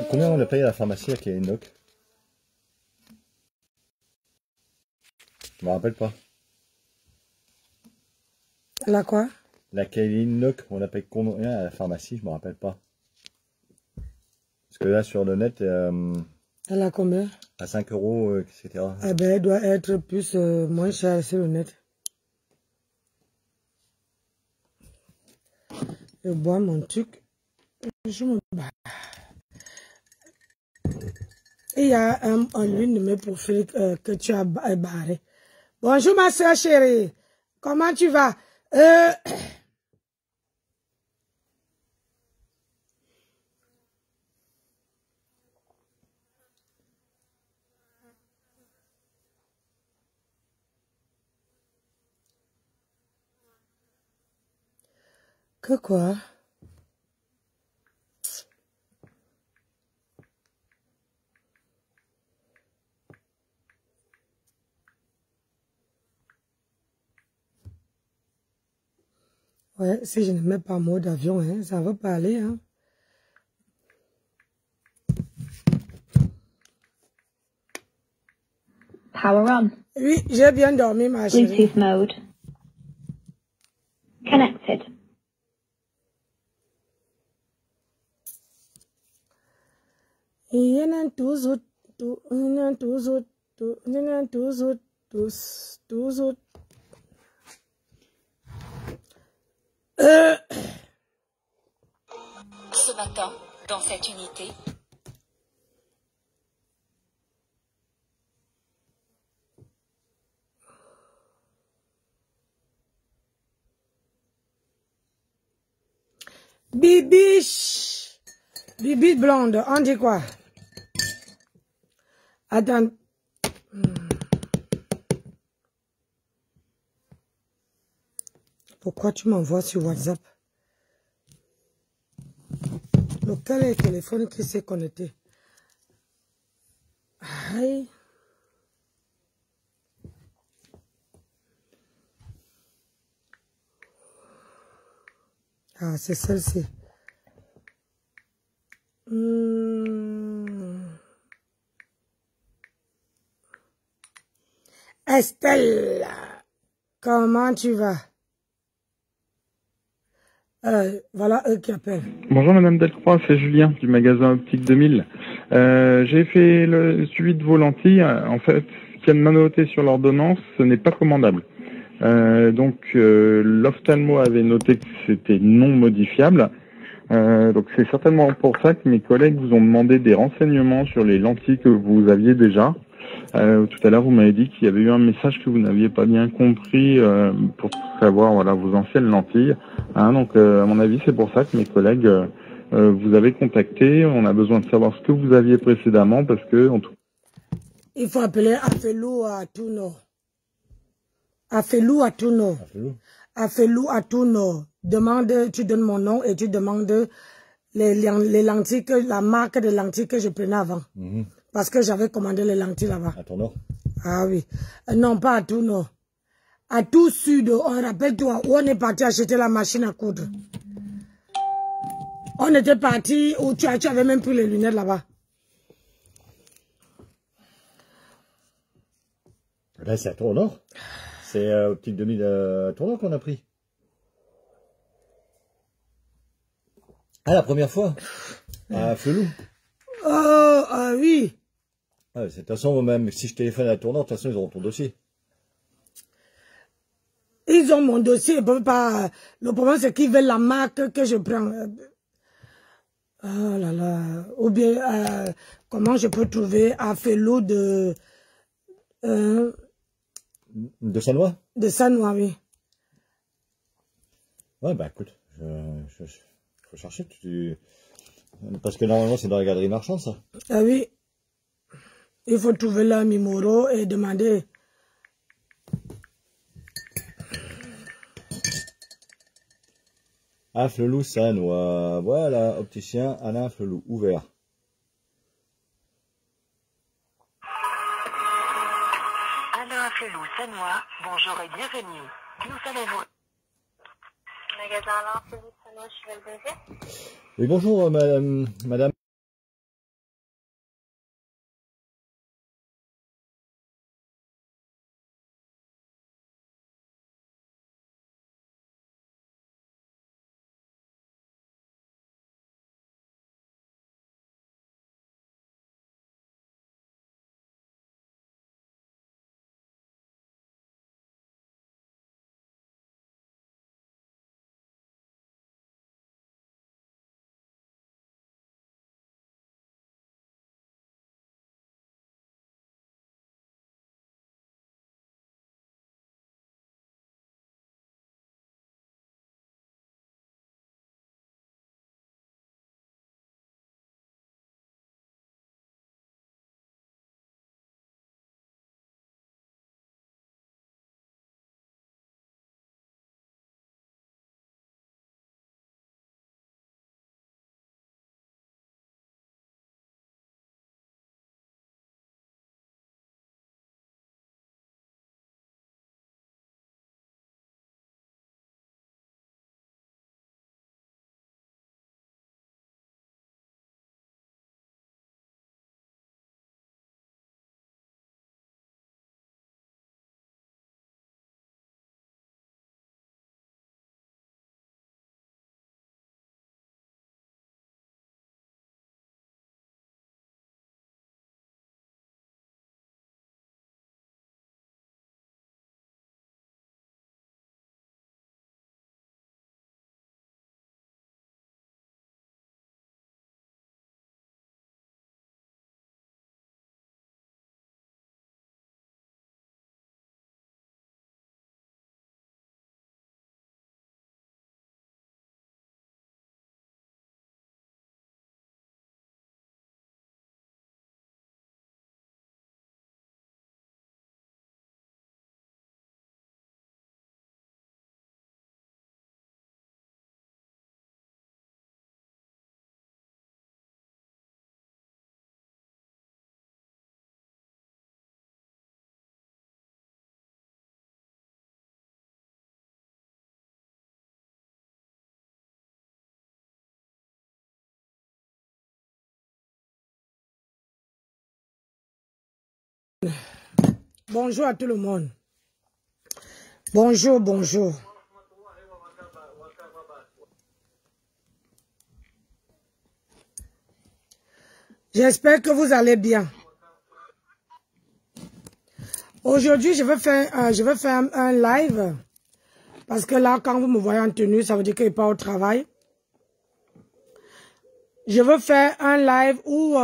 Combien on a payé à la pharmacie à Kélinok? Je me rappelle pas. La quoi? La Kélinok, on a payé combien à la pharmacie? Je me rappelle pas. Parce que là sur le net, Elle a combien? à 5 €, etc. Eh ben, elle doit être plus moins chère sur le net. Je bois mon truc. Je me bats. Il y a l'une de mes profils que tu as barré. Bonjour ma soeur chérie. Comment tu vas? Que quoi? Ouais, si je ne mets pas mot d'avion, hein, ça va pas aller, hein. Power on. Oui, j'ai bien dormi, ma chérie. Bluetooth mode. Connected. Il y en a toujours, toujours. Ce matin, dans cette unité, Bibiche. Bibi blonde, on dit quoi? Attends. Pourquoi tu m'envoies sur WhatsApp? Lequel est le téléphone qui s'est connecté? Aïe. Ah, c'est celle-ci. Estelle, comment tu vas? Voilà eux qui appellent. Bonjour Madame Delcroix, c'est Julien du magasin Optique 2000. J'ai fait le suivi de vos lentilles. En fait, ce qu'il y a de ma noté sur l'ordonnance, ce n'est pas commandable. L'ophtalmo avait noté que c'était non modifiable. Donc c'est certainement pour ça que mes collègues vous ont demandé des renseignements sur les lentilles que vous aviez déjà. Tout à l'heure, vous m'avez dit qu'il y avait eu un message que vous n'aviez pas bien compris pour savoir voilà vos anciennes lentilles. À mon avis, c'est pour ça que mes collègues vous avaient contacté. On a besoin de savoir ce que vous aviez précédemment parce que il faut appeler Afelou à Touno. Afelou à Touno. Afelou à Touno. Tu donnes mon nom et tu demandes les lentilles, la marque de lentilles que je prenais avant. Parce que j'avais commandé les lentilles là-bas. À Tournord? Ah oui. Non, pas à Tournord. À tout sud, on rappelle-toi où on est parti acheter la machine à coudre. On était parti où tu avais même pris les lunettes là-bas. Là, c'est à Tournord. C'est Optique 2000 à Tournord qu'on a pris. Ah, la première fois? À Flelou. Oh, ah oui. Ah, de toute façon, même si je téléphone à Tournord, de toute façon, ils auront ton dossier. Ils ont mon dossier, ils peuvent pas. Le problème, c'est qu'ils veulent la marque que je prends. Oh là là. Ou bien, comment je peux trouver un fellow de Sanois? De Sanois, oui. Ouais, bah écoute, faut chercher. Parce que normalement, c'est dans la galerie marchande, ça. Ah oui. Il faut trouver leur numéro et demander. Ah, Flelou, Sanois. Voilà, opticien Alain Flelou, ouvert. Alain Flelou, Sanois, bonjour et bienvenue. Nous allons vous... Magasin Alain, Philippe Sanois, Cheval Baiser. Oui, bonjour, madame. Bonjour à tout le monde. Bonjour, bonjour. J'espère que vous allez bien. Aujourd'hui, je vais faire un live. Parce que là, quand vous me voyez en tenue, ça veut dire qu'il n'est pas au travail. Je veux faire un live où...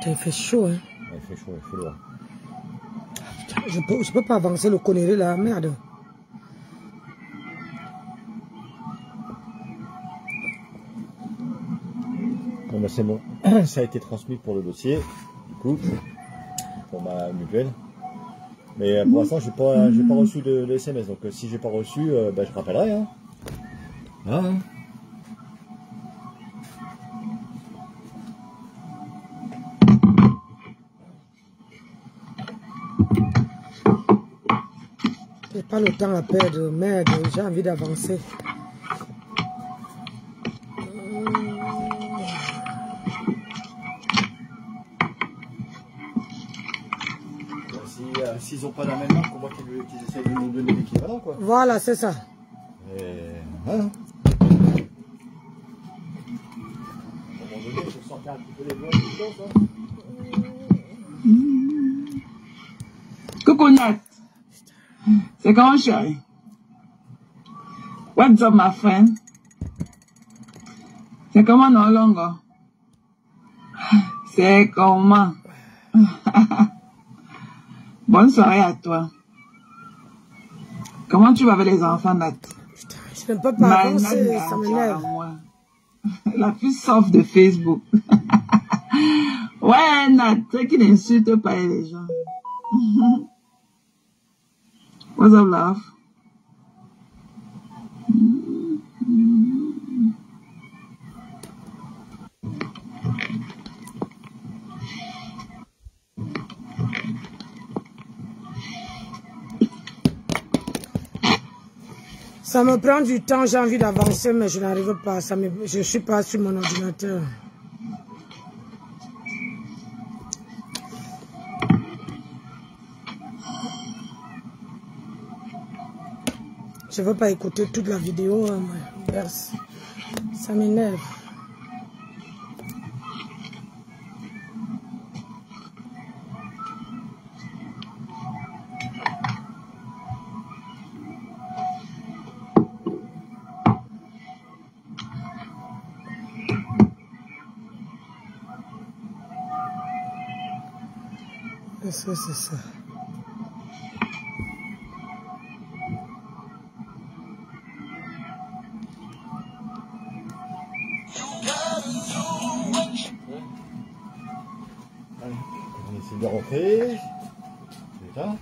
il fait chaud, hein. Ouais, il fait chaud, il fait lourd. Je peux pas avancer le connerie là, merde. Bon, bah c'est bon. Ça a été transmis pour le dossier, du coup, pour ma mutuelle. Mais pour l'instant, j'ai pas reçu de SMS. Donc si j'ai pas reçu, bah, je rappellerai. Hein. Voilà. Hein. J'ai pas le temps à perdre, merde, j'ai envie d'avancer. S'ils n'ont pas la même marque, on voit qu'ils essaient de nous donner l'équivalent, quoi. Voilà, c'est ça. Et voilà. À un moment donné, il faut sortir un petit peu les doigts du temps, ça. Coconut. C'est comment, chérie? What's up, my friend? C'est comment, non, Longo? C'est comment? Bonne soirée à toi. Comment tu vas avec les enfants, Nat? Putain, Je ne peux pas avancer, ça m'énerve. La plus soft de Facebook. Ouais, Nat, qui n'insulte pas les gens. What's up, love? Ça me prend du temps, j'ai envie d'avancer, mais je n'arrive pas. Je ne suis pas sur mon ordinateur. Je ne veux pas écouter toute la vidéo. Ça m'énerve. Est-ce que c'est ça? On essaie de rentrer. C'est ça.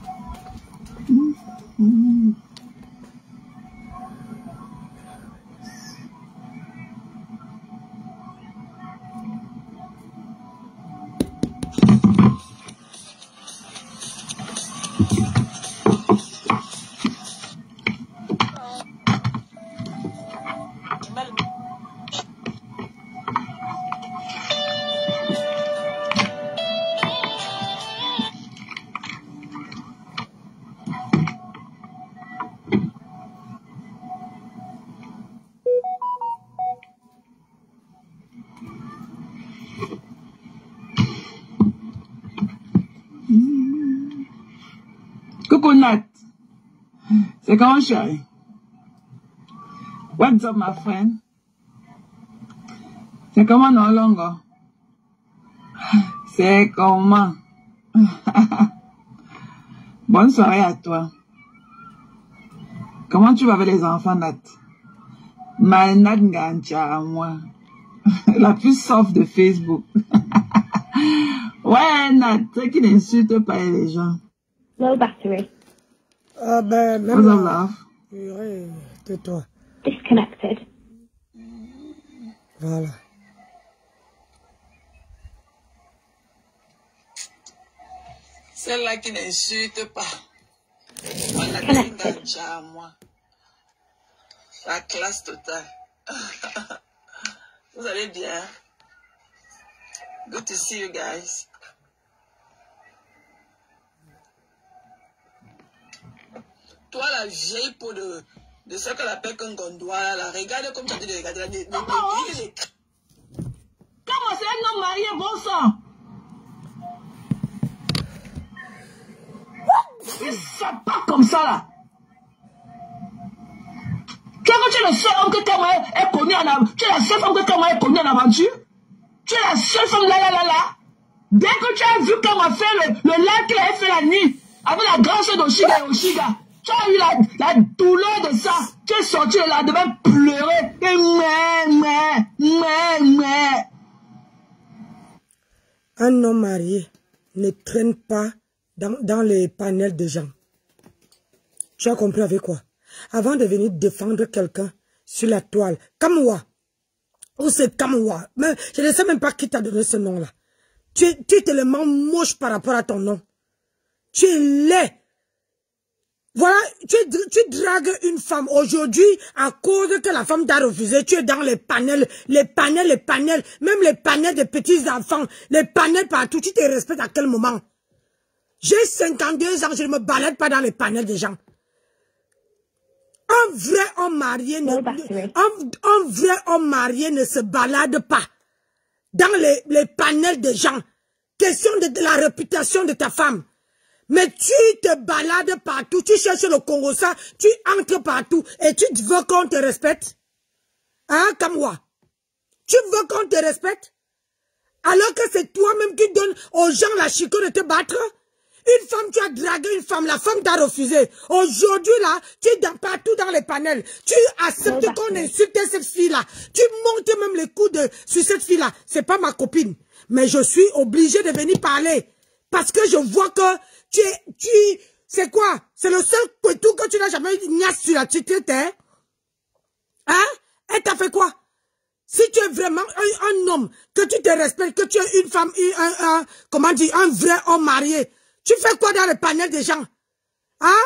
Coconut. C'est comment, chérie? What's up, my friend? C'est comment, non, Longo? C'est comment? Bonne soirée à toi. Comment tu vas avec les enfants, Nat? Ma Nat Ngancha, moi. La plus soft de Facebook. Ouais, Nat, qui n'insulte pas les gens. Low battery. Ben, même là, tais-toi. Disconnected. Voilà. Celle-là qui n'insulte pas. Moi. La classe totale. Vous allez bien? Good to see you guys. Toi, la vieille peau de ce qu'elle appelle qu'un gondois, là, regarde comme tu as dit de regarder. Comment c'est un homme marié, bon sang? C'est pas comme ça, là. Tu es le seul homme que Kama est connu en aventure. Tu es la seule femme que Kama est connue en aventure. Tu es la seule femme là. Dès que tu as vu Kama faire le live qu'il avait fait la nuit, avec la grâce d'Oshiga et Oshiga, tu as eu la douleur de ça. Tu es sorti de là, devant pleurer. Un homme marié ne traîne pas dans les panels de gens. Tu as compris avec quoi? Avant de venir défendre quelqu'un sur la toile, Kamwa, ou c'est Kamwa, mais je ne sais même pas qui t'a donné ce nom-là. Tu es tellement moche par rapport à ton nom. Tu es laid. Voilà, tu dragues une femme aujourd'hui à cause que la femme t'a refusé. Tu es dans les panels, même les panels des petits enfants, les panels partout. Tu te respectes à quel moment? J'ai 52 ans, je ne me balade pas dans les panels des gens. Un vrai homme marié ne se balade pas dans les panels des gens. Question de la réputation de ta femme. Mais tu te balades partout, tu cherches le Congo-ça, tu entres partout et tu veux qu'on te respecte? Hein, Kamwa? Tu veux qu'on te respecte? Alors que c'est toi-même qui donnes aux gens la chico de te battre? Une femme, tu as dragué une femme, la femme t'a refusé. Aujourd'hui, là, tu es partout dans les panels. Tu acceptes qu'on insulte cette fille-là. Tu montes même les coups sur cette fille-là. C'est pas ma copine. Mais je suis obligée de venir parler. Parce que je vois que c'est quoi? C'est le seul couteau que tu n'as jamais eu niasse sur la tête, hein? Hein? Elle t'a fait quoi? Si tu es vraiment un homme, que tu te respectes, que tu es une femme, comment dire, un vrai homme marié, tu fais quoi dans le panel des gens? Hein?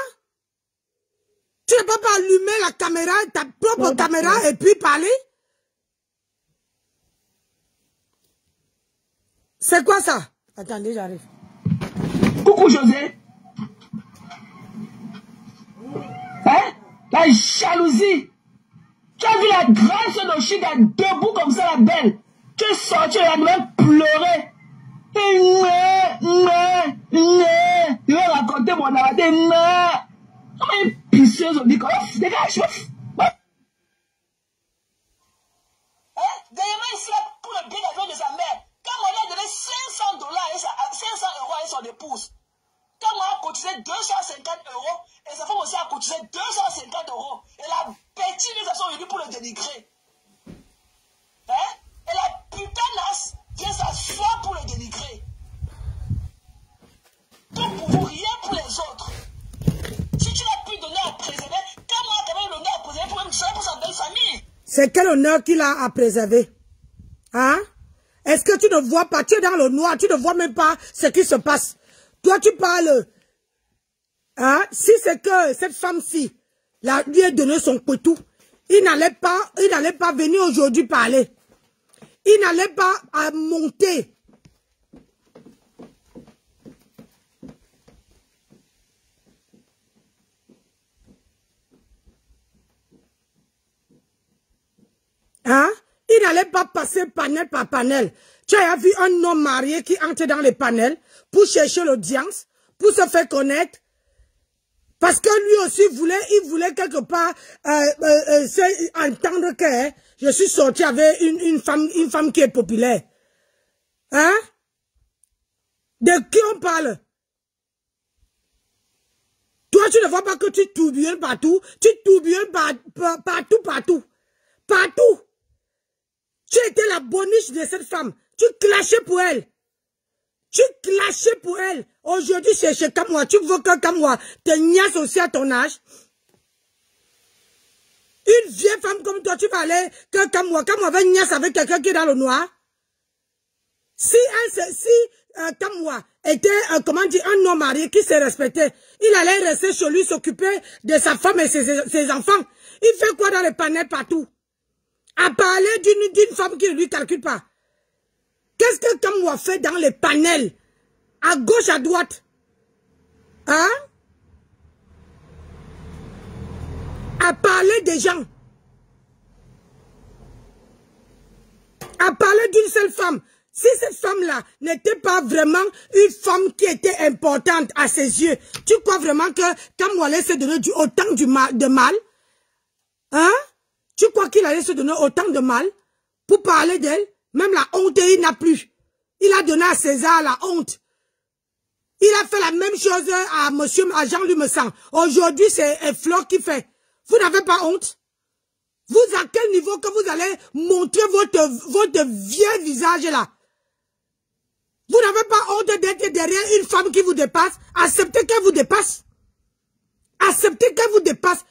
Tu ne peux pas allumer la caméra, ta propre caméra, et puis parler? C'est quoi ça? Attendez, j'arrive. Coucou José. Hein? La jalousie. Tu as vu la grande sœur de Chida debout comme ça, la belle. Tu es sorti, elle a même pleuré. Il va raconter mon arabe. Comment une pisseuse, on dit quoi? Dégage. Dernièrement, ici, pour le billet d'avion de sa mère, quand on a donné $500 et 500 € à son épouse, quand on a cotisé 250 €, et sa femme aussi a cotisé 250 €, et la bêtise, ils sont venus pour le dénigrer. Hein? Et la putanasse vient s'asseoir pour le dénigrer. Tout pour vous, rien pour les autres. Si tu n'as plus d'honneur à préserver, comment on a quand même l'honneur à préserver pour sa belle famille? C'est quel honneur qu'il a à préserver? Hein? Est-ce que tu ne vois pas? Tu es dans le noir, tu ne vois même pas ce qui se passe. Toi, tu parles. Hein? Si c'est que cette femme-ci lui a donné son couteau, il n'allait pas venir aujourd'hui parler. Il n'allait pas monter. Hein? Il n'allait pas passer panel par panel. Tu as vu un homme marié qui entre dans les panels pour chercher l'audience, pour se faire connaître. Parce que lui aussi il voulait quelque part entendre que je suis sorti avec une femme qui est populaire. Hein? De qui on parle? Toi, tu ne vois pas que tu tourbillonnes partout? Tu tourbillonnes partout. Partout. Tu étais la boniche de cette femme. Tu clashais pour elle. Aujourd'hui, c'est chez Kamwa. Tu veux que Kamwa te niasse aussi à ton âge? Une vieille femme comme toi, tu vas aller que Kamwa va niasse avec quelqu'un qui est dans le noir? Si Kamwa était, un homme marié qui se respectait, il allait rester chez lui s'occuper de sa femme et ses enfants. Il fait quoi dans les panels partout? À parler d'une femme qui ne lui calcule pas. Qu'est-ce que Kamwa fait dans les panels? À gauche, à droite. Hein? À parler des gens. À parler d'une seule femme. Si cette femme-là n'était pas vraiment une femme qui était importante à ses yeux, tu crois vraiment que Kamwa allait se donner autant de mal? Hein? Tu crois qu'il allait se donner autant de mal pour parler d'elle? Même la honte, il n'a plus. Il a donné à César la honte. Il a fait la même chose à Jean-Louis Messan. Aujourd'hui, c'est Flore qui fait. Vous n'avez pas honte? Vous, à quel niveau que vous allez montrer votre vieux visage là? Vous n'avez pas honte d'être derrière une femme qui vous dépasse? Acceptez qu'elle vous dépasse. Acceptez qu'elle vous dépasse.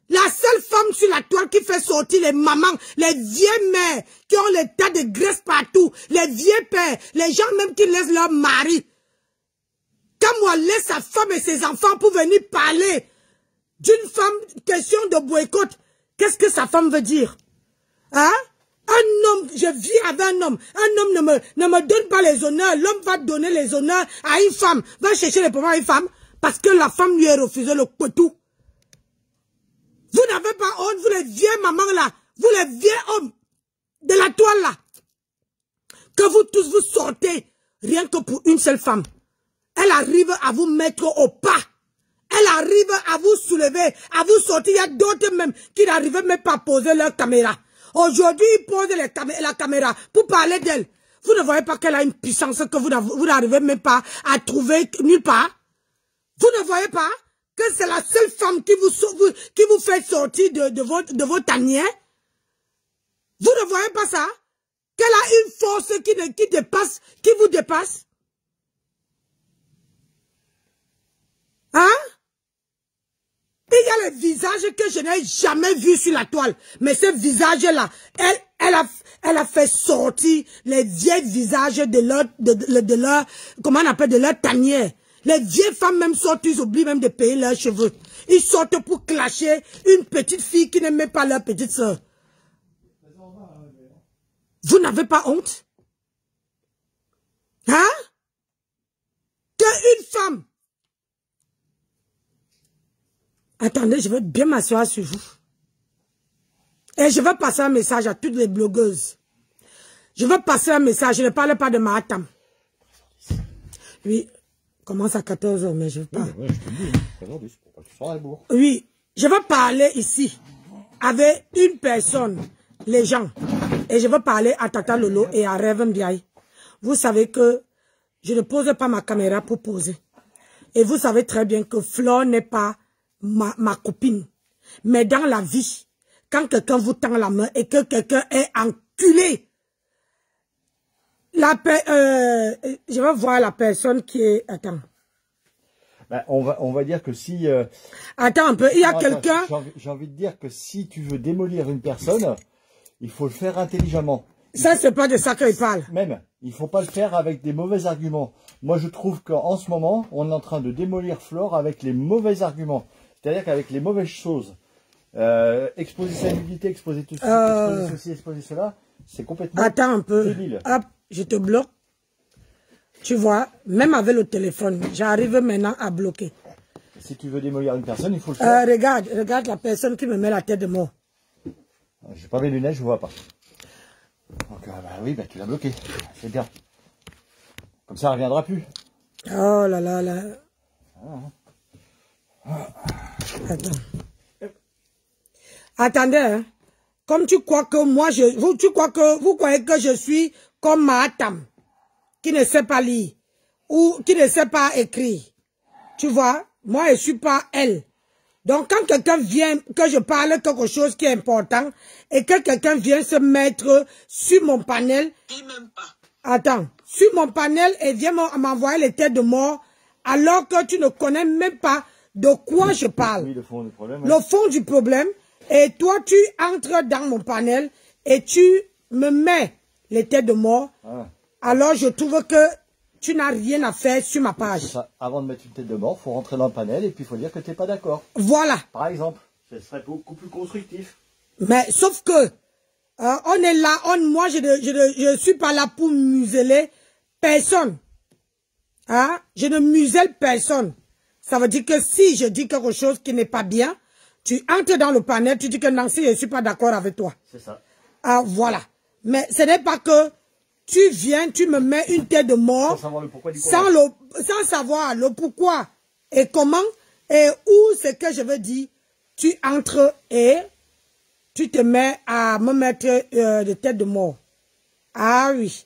La seule femme sur la toile qui fait sortir les mamans, les vieilles mères qui ont les tas de graisse partout, les vieux pères, les gens même qui laissent leur mari. Kamwa laisse sa femme et ses enfants pour venir parler d'une femme, question de boycott. Qu'est-ce que sa femme veut dire? Hein? Un homme, je vis avec un homme. Un homme ne me donne pas les honneurs. L'homme va donner les honneurs à une femme. Va chercher les problèmes à une femme parce que la femme lui a refusé le couteau. Vous n'avez pas honte, vous les vieux mamans là, vous les vieux hommes de la toile là, que vous tous vous sortez, rien que pour une seule femme. Elle arrive à vous mettre au pas. Elle arrive à vous soulever, à vous sortir. Il y a d'autres même qui n'arrivent même pas à poser leur caméra. Aujourd'hui, ils posent la caméra pour parler d'elle. Vous ne voyez pas qu'elle a une puissance que vous n'arrivez même pas à trouver nulle part. Vous ne voyez pas que c'est la seule femme qui vous fait sortir de vos tanières? Vous ne voyez pas ça? Qu'elle a une force qui vous dépasse? Hein? Il y a le visage que je n'ai jamais vu sur la toile. Mais ce visage-là, elle a fait sortir les vieux visages de leur, comment on appelle, de leur tanière. Les vieilles femmes même sortent, ils oublient même de payer leurs cheveux. Ils sortent pour clasher une petite fille qui n'aimait pas leur petite soeur. Vous n'avez pas honte? Hein? Qu'une femme. Attendez, je vais bien m'asseoir sur vous. Et je vais passer un message à toutes les blogueuses. Je vais passer un message, je ne parle pas de Mahatam. Oui, commence à 14 h, mais je ne veux pas. Oui, je vais parler ici avec une personne, les gens. Et je vais parler à Tata Lolo et à Rêve Mbiaye. Vous savez que je ne pose pas ma caméra pour poser. Et vous savez très bien que Flore n'est pas ma copine. Mais dans la vie, quand quelqu'un vous tend la main et que quelqu'un est enculé, je vais voir la personne qui est... Attends. Ben, on va dire que si... Attends un peu, il y a quelqu'un... J'ai envie de dire que si tu veux démolir une personne, il faut le faire intelligemment. Ça, c'est pas de ça qu'il parle. Même, il ne faut pas le faire avec des mauvais arguments. Moi, je trouve qu'en ce moment, on est en train de démolir Flore avec les mauvais arguments. C'est-à-dire qu'avec les mauvaises choses, exposer sa nudité, exposer tout exposer ceci, exposer cela, c'est complètement Attends un peu. débile. Hop, je te bloque. Tu vois, même avec le téléphone, j'arrive maintenant à bloquer. Si tu veux démolir une personne, il faut le faire. Regarde la personne qui me met la tête de mort. J'ai pas mes lunettes, je vois pas. Donc, bah oui, bah, tu l'as bloqué. C'est bien. Comme ça, elle ne reviendra plus. Oh là là là. Attends. Attendez, hein. Comme tu crois que moi, vous croyez que je suis comme Mahatam, qui ne sait pas lire, ou qui ne sait pas écrire. Tu vois, moi, je suis pas elle. Donc, quand quelqu'un vient, que je parle quelque chose qui est important, et que quelqu'un vient se mettre sur mon panel, attends, sur mon panel, et vient m'envoyer les têtes de mort, alors que tu ne connais même pas de quoi je parle. Oui, le fond du problème. Le fond du problème, et toi, tu entres dans mon panel, et tu me mets les têtes de mort, alors je trouve que tu n'as rien à faire sur ma page. Ça. Avant de mettre une tête de mort, il faut rentrer dans le panel et puis il faut dire que tu n'es pas d'accord. Voilà. Par exemple, ce serait beaucoup plus constructif. Mais sauf que, on est là, moi je suis pas là pour museler personne. Hein? Je ne muselle personne. Ça veut dire que si je dis quelque chose qui n'est pas bien, tu entres dans le panel, tu dis que Nancy, je ne suis pas d'accord avec toi. C'est ça. Voilà. Mais ce n'est pas que tu viens, tu me mets une tête de mort, sans savoir le pourquoi du comment. Sans savoir le pourquoi et comment et où c'est que je veux dire. Tu entres et tu te mets à me mettre de tête de mort. Ah oui.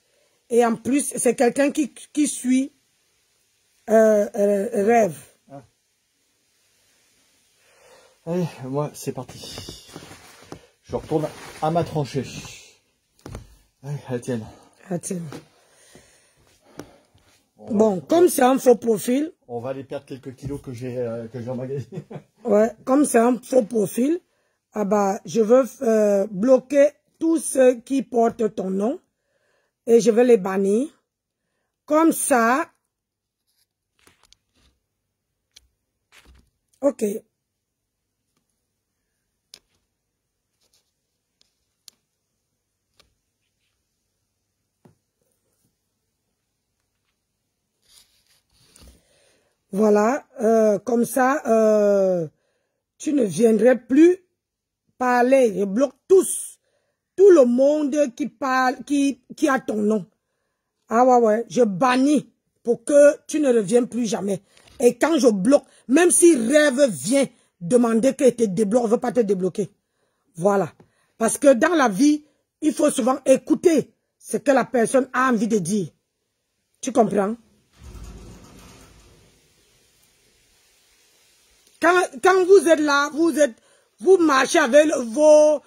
Et en plus, c'est quelqu'un qui suit Rêve. Allez, moi, c'est parti. Je retourne à ma tranchée. Allez, à la tienne. Bon, comme c'est un faux profil. On va aller perdre quelques kilos que j'ai emmagasinés. Ouais, comme c'est un faux profil, ah bah, je veux bloquer tous ceux qui portent ton nom et je vais les bannir. Comme ça. Ok. Voilà, comme ça, tu ne viendrais plus parler. Je bloque tous, tout le monde qui parle, qui a ton nom. Ah ouais, je bannis pour que tu ne reviennes plus jamais. Et quand je bloque, même si Rêve vient demander qu'il te débloque, on ne veut pas te débloquer. Voilà. Parce que dans la vie, il faut souvent écouter ce que la personne a envie de dire. Tu comprends? Quand vous êtes là, vous marchez avec vos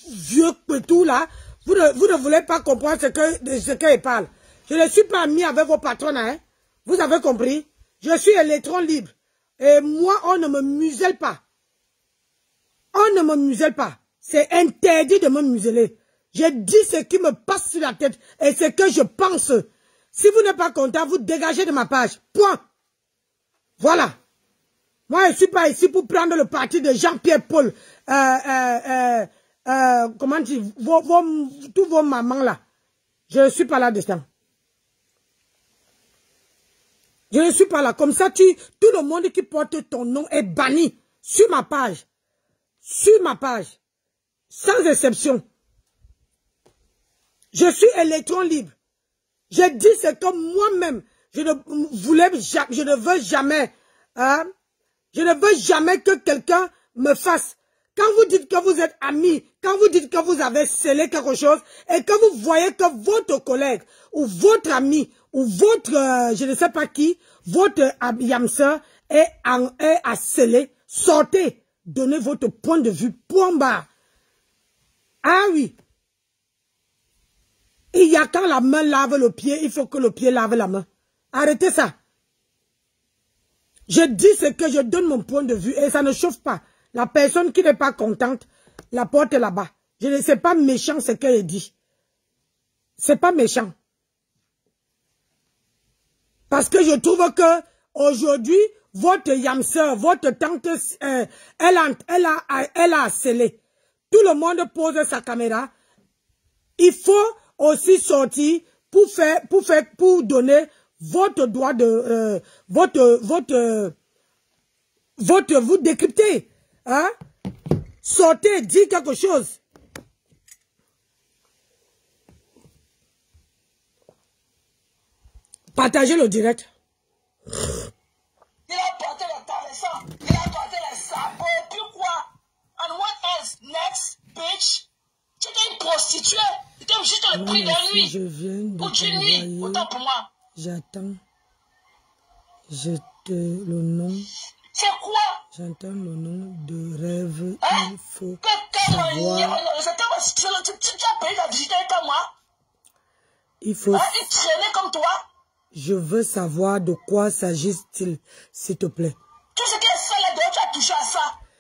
vieux petous là, vous ne voulez pas comprendre ce qu'ils parlent. Je ne suis pas ami avec vos patrons, hein. Vous avez compris? Je suis électron libre. Et moi, on ne me muselle pas. On ne me muselle pas. C'est interdit de me museler. Je dis ce qui me passe sur la tête et ce que je pense. Si vous n'êtes pas content, vous dégagez de ma page. Point. Voilà. Moi, je ne suis pas ici pour prendre le parti de Jean-Pierre Paul. Comment dire, tous vos mamans là. Je ne suis pas là-dedans. Je ne suis pas là. Comme ça, tout le monde qui porte ton nom est banni sur ma page. Sur ma page. Sans exception. Je suis électron libre. Je dis ce que moi-même, je ne veux jamais, hein, je ne veux jamais que quelqu'un me fasse. Quand vous dites que vous êtes amis, quand vous dites que vous avez scellé quelque chose, et que vous voyez que votre collègue, ou votre ami, ou votre, je ne sais pas qui, votre yamseur est à sceller, sortez, donnez votre point de vue, point barre. Ah oui. Il y a quand la main lave le pied, il faut que le pied lave la main. Arrêtez ça. Je dis ce que je donne mon point de vue et ça ne chauffe pas. La personne qui n'est pas contente, la porte est là-bas. Je ne sais pas méchant ce qu'elle dit. C'est pas méchant. Parce que je trouve que aujourd'hui, votre yamseur, votre tante, elle a scellé. Tout le monde pose sa caméra. Il faut aussi sortir pour donner votre droit de vous décrypter, hein? Sortez, dites quelque chose. Partagez le direct. Il a porté le caressant, il a porté les sabots, puis quoi? And what else? Next, bitch. Tu es une prostituée. Tu es juste le prix de nuit. Je viens de pour une nuit, autant pour moi. J'attends. Le nom. C'est quoi? J'entends le nom de rêve. Hein? Il faut Tu savoir. as payé la visite avec moi? Il faut. Hein? Il traînait comme toi? Je veux savoir de quoi s'agit-il, s'il te plaît. Tout ce qui est ça, là, tu as touché à ça.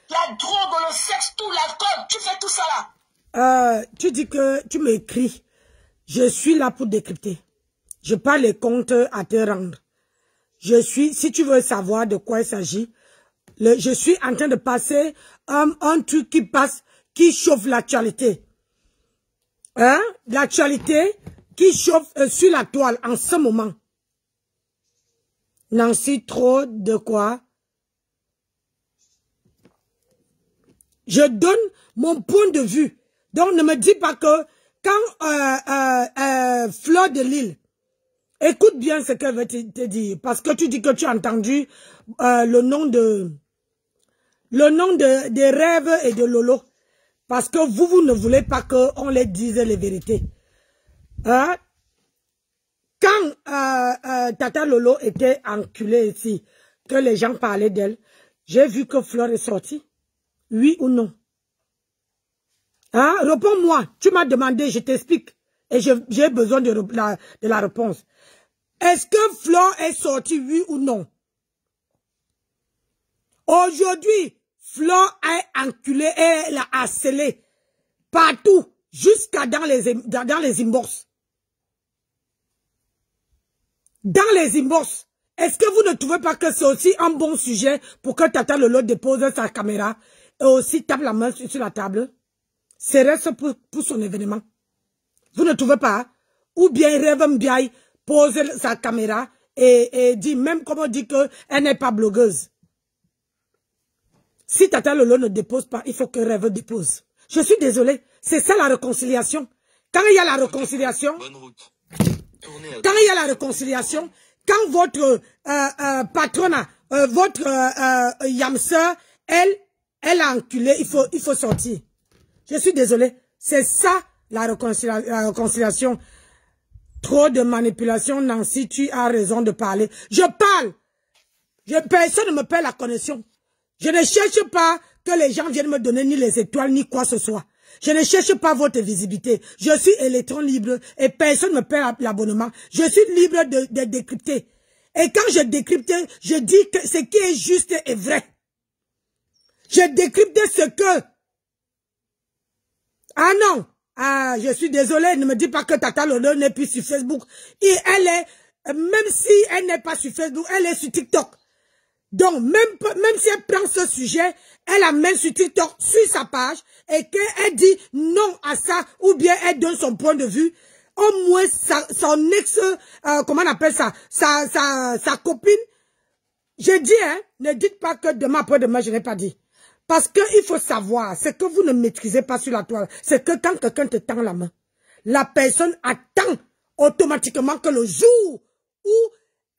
La drogue, le sexe, tout, l'alcool, tu fais tout ça là. Tu dis que tu m'écris. Je suis là pour décrypter. Je parle les comptes à te rendre. Si tu veux savoir de quoi il s'agit, je suis en train de passer un truc qui chauffe l'actualité. Hein? L'actualité qui chauffe sur la toile en ce moment. Nancy, trop de quoi? Je donne mon point de vue. Donc, ne me dis pas que quand Fleur de Lille, écoute bien ce qu'elle veut te dire, parce que tu dis que tu as entendu le nom des rêves et de Lolo, parce que vous ne voulez pas qu'on les dise les vérités. Hein? Quand Tata Lolo était enculée ici, que les gens parlaient d'elle, j'ai vu que Fleur est sortie. Oui ou non? Hein? Réponds-moi. Tu m'as demandé, je t'explique. Et j'ai besoin de la réponse. Est-ce que Fleur est sortie, oui ou non? Aujourd'hui, Fleur est enculée et elle a harcelé partout, jusqu'à dans les inbox. Dans les inbox. Est-ce que vous ne trouvez pas que c'est aussi un bon sujet pour que Tata Lolo dépose sa caméra et aussi tape la main sur la table? C'est reste pour son événement. Vous ne trouvez pas? Ou bien Rêve Mbiaye pose sa caméra et dit, même comme on dit qu'elle n'est pas blogueuse. Si Tata Lolo ne dépose pas, il faut que Rêve dépose. Je suis désolée. C'est ça la réconciliation. Quand il y a la réconciliation, quand votre patronat, votre yamseur, elle a enculé, il faut sortir. Je suis désolée. C'est ça la réconciliation. Trop de manipulation, Nancy, tu as raison de parler. Je parle. Personne ne me perd la connexion. Je ne cherche pas que les gens viennent me donner ni les étoiles, ni quoi que ce soit. Je ne cherche pas votre visibilité. Je suis électron libre et personne ne me paie l'abonnement. Je suis libre de décrypter. Et quand je décrypte, je dis que ce qui est juste est vrai. Je décrypte ce que... Ah non, ah, je suis désolée, ne me dis pas que Tata Lolo n'est plus sur Facebook. Et elle est, même si elle n'est pas sur Facebook, elle est sur TikTok. Donc, même si elle prend ce sujet, elle amène sur TikTok, sur sa page, et qu'elle dit non à ça, ou bien elle donne son point de vue, au moins son ex, comment on appelle ça, sa copine. Je dis, hein, ne dites pas que demain après-demain, je n'ai pas dit. Parce qu'il faut savoir, ce que vous ne maîtrisez pas sur la toile, c'est que quand quelqu'un te tend la main, la personne attend automatiquement que le jour où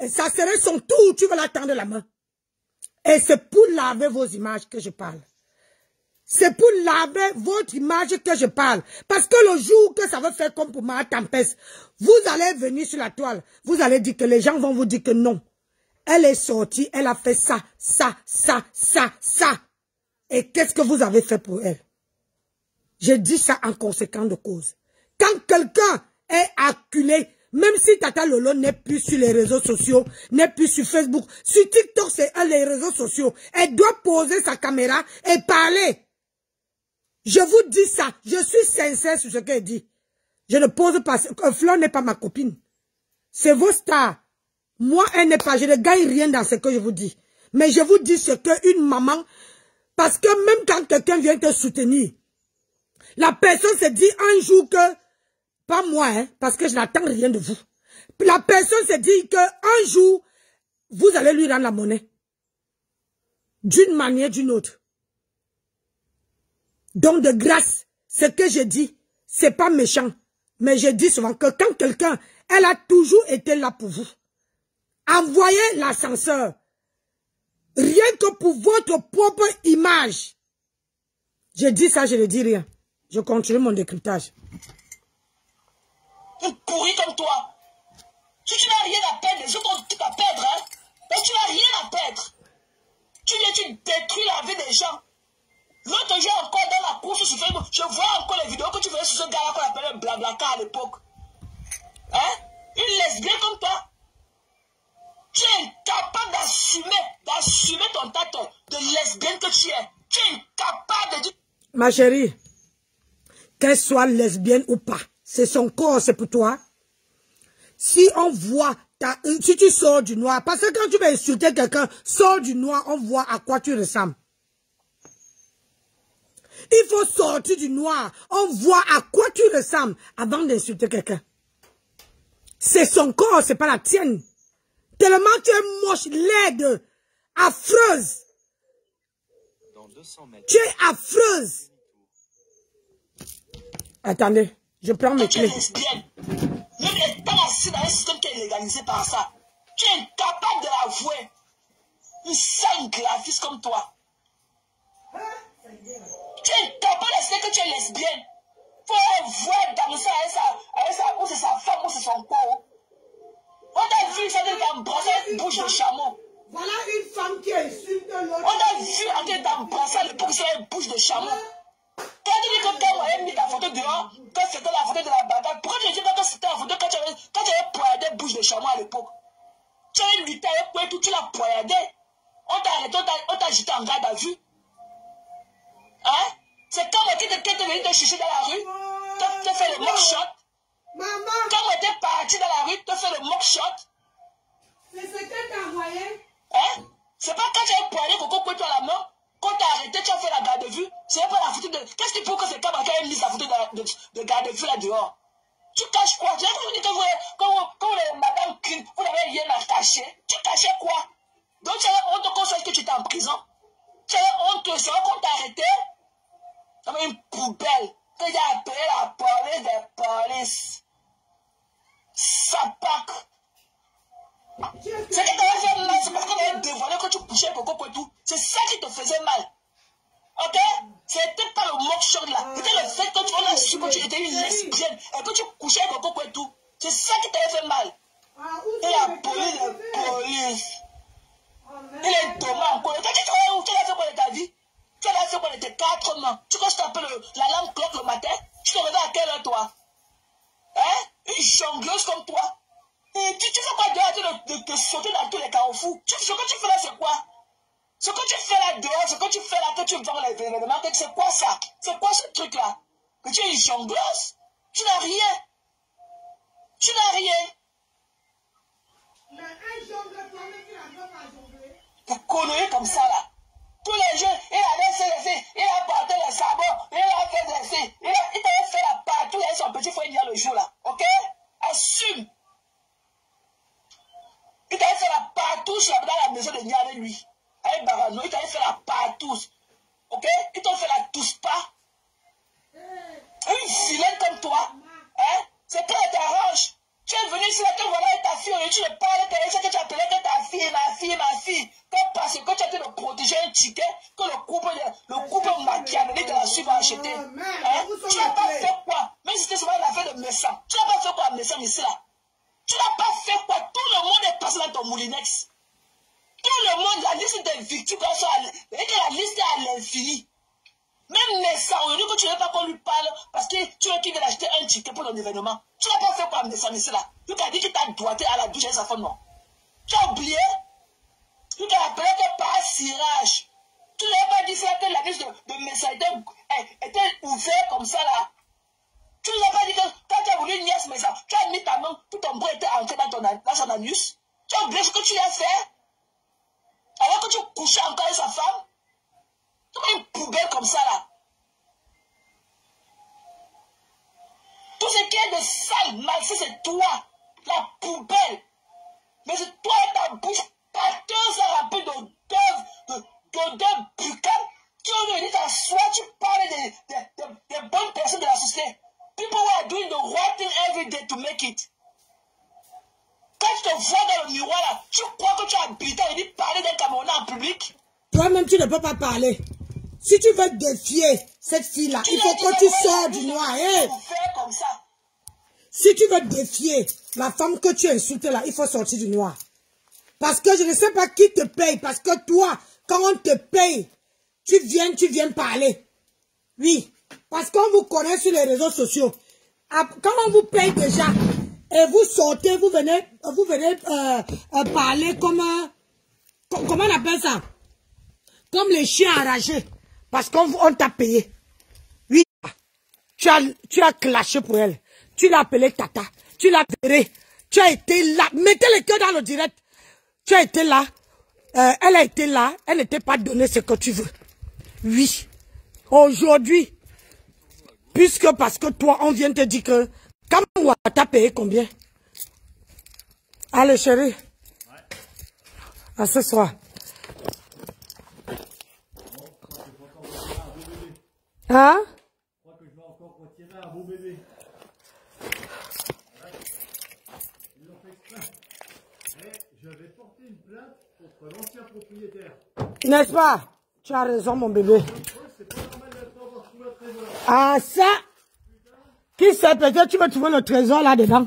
ça serait son tour, tu vas la tendre la main. Et c'est pour laver vos images que je parle. C'est pour laver votre image que je parle. Parce que le jour que ça va faire comme pour ma tempête, vous allez venir sur la toile, vous allez dire que les gens vont vous dire que non. Elle est sortie, elle a fait ça, ça, ça, ça, ça. Et qu'est-ce que vous avez fait pour elle? Je dis ça en conséquence de cause. Quand quelqu'un est acculé, même si Tata Lolo n'est plus sur les réseaux sociaux, n'est plus sur Facebook, sur TikTok, c'est les réseaux sociaux, elle doit poser sa caméra et parler. Je vous dis ça, je suis sincère sur ce qu'elle dit. Je ne pose pas, Fleur n'est pas ma copine. C'est vos stars. Moi, elle n'est pas, je ne gagne rien dans ce que je vous dis. Mais je vous dis ce qu'une maman... Parce que même quand quelqu'un vient te soutenir, la personne se dit un jour que, pas moi, hein, parce que je n'attends rien de vous. La personne se dit que un jour, vous allez lui rendre la monnaie. D'une manière ou d'une autre. Donc de grâce, ce que je dis, c'est pas méchant. Mais je dis souvent que quand quelqu'un, elle a toujours été là pour vous. Envoyez l'ascenseur. Rien que pour votre propre image. Je dis ça, je ne dis rien. Je continue mon décryptage. Une pourrie comme toi. Si tu n'as rien à perdre, les autres ont tout à perdre. Hein? Mais tu n'as rien à perdre. Tu viens, tu détruis la vie des gens. L'autre jour encore dans la course sur Facebook, je vois encore les vidéos que tu faisais sur ce gars-là qu'on appelait Blablacar à l'époque. Hein? Une lesbienne comme toi. Tu es incapable d'assumer ton titre de lesbienne que tu es. Tu es incapable de dire... Ma chérie, qu'elle soit lesbienne ou pas, c'est son corps, c'est pour toi. Si on voit, si tu sors du noir, parce que quand tu vas insulter quelqu'un, sors du noir, on voit à quoi tu ressembles. Il faut sortir du noir, on voit à quoi tu ressembles avant d'insulter quelqu'un. C'est son corps, c'est pas la tienne. Tellement tu es moche, laide, affreuse. Tu es affreuse. Attendez, je prends mes clés. Tu es lesbienne. Même étant assis dans un système qui est légalisé par ça, tu es incapable de l'avouer. Une sale graphiste comme toi. Tu es incapable d'assumer que tu es lesbienne. Faut voir danser avec sa, ou c'est sa femme ou c'est son corps. On t'a vu ça d'embrasser une bouche de chameau. Voilà une femme qui insulte l'autre. On t'a vu en train d'embrasser le pour une bouche de chameau. Quand tu dis que quand on avait mis ta photo dehors, quand c'était la photo de la bagarre, pourquoi tu dis pas que c'était la photo quand tu avais poignardé bouche de chameau à l'époque? Tu avais lutté avec quoi et tout, tu l'as poignardé. On t'a arrêté, on t'a jeté en garde à vue. Hein? C'est quand on était venu te chercher dans la rue, tu as fait le mock shot. Maman, Quand on était parti dans la rue, tu as fait le mock shot. c'est ce que t'as envoyé. Hein? C'est pas quand tu as poigné Coco Kwetu à la main, quand tu as arrêté, tu as fait la garde de vue. C'est pas la photo de... Qu'est-ce qui prouve que c'est Kabaka qui a mis la photo de garde de vue là dehors? Tu caches quoi? Tu as dit que quand madame crie, vous n'avez rien à cacher. Tu cachais quoi? Donc tu avais honte qu'on sache que tu étais en prison. Tu avais honte que c'est qu'on t'a arrêté. Comme une poubelle. Que j'ai appelé la police des polices. Sapac. C'est qui t'avait fait mal, c'est parce qu'on avait dévoilé que tu couchais Coco Kwetu. C'est ça qui te faisait mal. Ok? C'était pas le mock shot là. C'était le fait que tu as su que tu étais une lesbienne et que tu couchais Coco Kwetu. C'est ça qui t'avait fait mal. Et la police. Il est demain encore. Tu l'as fait quoi de ta vie? Tu l'as fait quoi de tes 4 mains? Tu crois que je t'appelle la lampe cloque le matin? Tu te réveilles à quelle heure, toi? Hein? Une jongleuse comme toi? Et tu fais quoi dehors de te sauter dans tous les carrefours? Ce que tu fais là, c'est quoi? Ce que tu fais là dehors, ce que tu fais là, que tu vends les événements, c'est quoi ça? C'est quoi ce truc-là? Que tu es une jongleuse? Tu n'as rien. Tu n'as rien. Mais un jongleur, toi-même, tu n'as pas jongler. Des conneries comme ça là. Tous les jeunes, il avait fait les filles, il a porté les sabots, il a fait des filles, il t'avait fait la partout, il a son petit frère le jour là. Ok? Assume. Il t'avait fait la partouche là dans la maison de Nia avec lui. Avec Barano, il t'avait fait la partouche. Ok? Il t'a fait la touche pas. Une vilaine comme toi. Hein? C'est pas elle t'arrange. Tu es venu ici là, tu voilà ta fille, et tu ne parles de ce que tu appelais que ta fille, ma fille. Parce que tu as été de protéger un ticket, que le couple machiavélique de la suite va acheter. Hein? Tu n'as pas fait quoi? Même si c'était souvent une affaire de méchant. Tu n'as pas fait quoi, méchant ici là? Tu n'as pas fait quoi? Tout le monde est passé dans ton moulinex. Tout le monde, la liste des victimes, la liste est à l'infini. Même Messa, aujourd'hui que tu ne veux pas qu'on lui parle parce que tu veux qu'il vienne acheter un ticket pour ton événement. Tu n'as pas fait quoi, Messa, ici là? Tu t'as dit qu'il t'a doigté à la douche avec sa femme, non? Tu as oublié? Tu t'as appelé que par cirage. Tu n'avais pas dit ça que la liste de Messa était ouverte comme ça là. Tu ne l'as pas dit que quand tu as voulu une nièce Messa, tu as mis ta main, tout ton bras était entré dans son anus. Tu as oublié ce que tu as fait? Alors que tu couchais encore avec sa femme? Une poubelle comme ça là. Tout ce qui est de sale, malsain, c'est toi. La poubelle. Mais c'est toi et ta bouche pâteuse à remplir d'odeurs buccales. Tu as venu t'asseoir, tu parles des bonnes personnes de la société. People who are doing the right thing every day to make it. Quand tu te vois dans le miroir là, tu crois que tu as habité et dit parler d'un Camerounais en public? Toi-même, tu ne peux pas parler. Si tu veux défier cette fille-là, il faut que tu sors du noir. Hey. Si tu veux défier la femme que tu insultes là, il faut sortir du noir. Parce que je ne sais pas qui te paye. Parce que toi, quand on te paye, tu viens parler. Oui. Parce qu'on vous connaît sur les réseaux sociaux. Quand on vous paye déjà, et vous sortez, vous venez parler comme... comment on appelle ça? Comme les chiens enragés. Parce qu'on t'a payé. Oui. Tu as clashé pour elle. Tu l'as appelé Tata. Tu l'as verré. Tu as été là. Mettez le cœur dans le direct. Tu as été là. Elle a été là. Elle n'était pas donné ce que tu veux. Oui. Aujourd'hui, puisque parce que toi, on vient te dire que Kamwa t'a payé combien? Allez, chérie. À ce soir. Hein? Je crois que je vais encore retirer un beau bébé. Ils l'ont fait exprès. Et je vais porter une plainte contre l'ancien propriétaire. N'est-ce pas? Tu as raison, mon bébé. C'est pas normal d'attendre sous le trésor. Ah, ça! Qui sait, peut-être tu vas trouver le trésor là-dedans.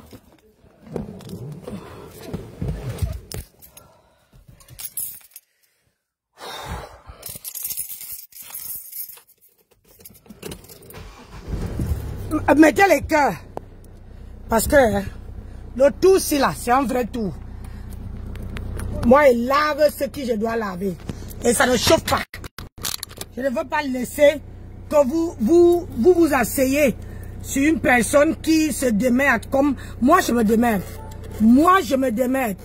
Mettez les cœurs. Parce que le tour, c'est là, c'est un vrai tour. Moi, je lave ce que je dois laver. Et ça ne chauffe pas. Je ne veux pas laisser que vous asseyez sur une personne qui se démerde comme moi, je me démerde. Moi, je me démerde.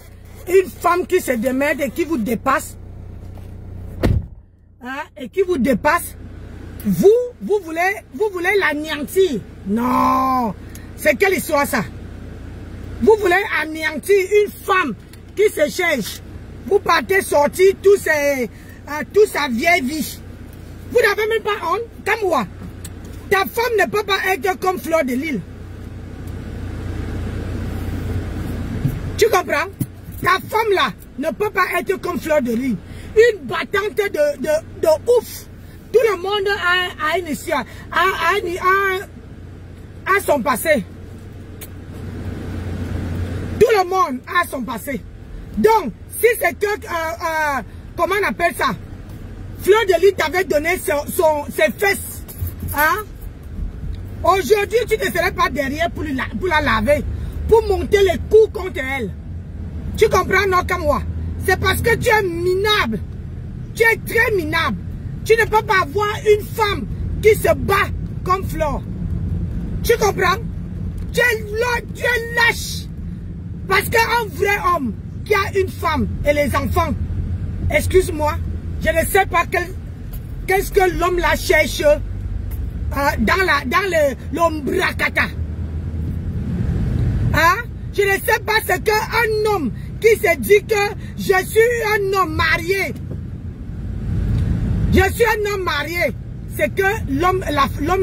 Une femme qui se démerde et qui vous dépasse. Hein, et qui vous dépasse. Vous voulez l'anéantir. Non. C'est quelle histoire ça? Vous voulez anéantir une femme qui se cherche. Vous partez sortir toute sa vieille vie. Vous n'avez même pas honte, comme moi. Ta femme ne peut pas être comme Fleur de Lys. Tu comprends? Ta femme là ne peut pas être comme Fleur de Lys. Une battante de ouf. Tout le monde a une histoire, a son passé. Tout le monde a son passé. Donc, si Si c'est que, comment on appelle ça? Fleur de Lys t'avait donné ses fesses. Hein? Aujourd'hui, tu ne serais pas derrière pour la laver, pour monter les coups contre elle. Tu comprends, non, comme moi? C'est parce que tu es minable. Tu es très minable. Tu ne peux pas avoir une femme qui se bat comme Flore. Tu comprends? Tu es lâche. Parce qu'un vrai homme qui a une femme et les enfants, excuse-moi, je ne sais pas qu'est-ce que l'homme la cherche dans l'ombracata. Hein? Je ne sais pas ce qu'un homme qui se dit que je suis un homme marié. Je suis un homme marié. C'est que l'homme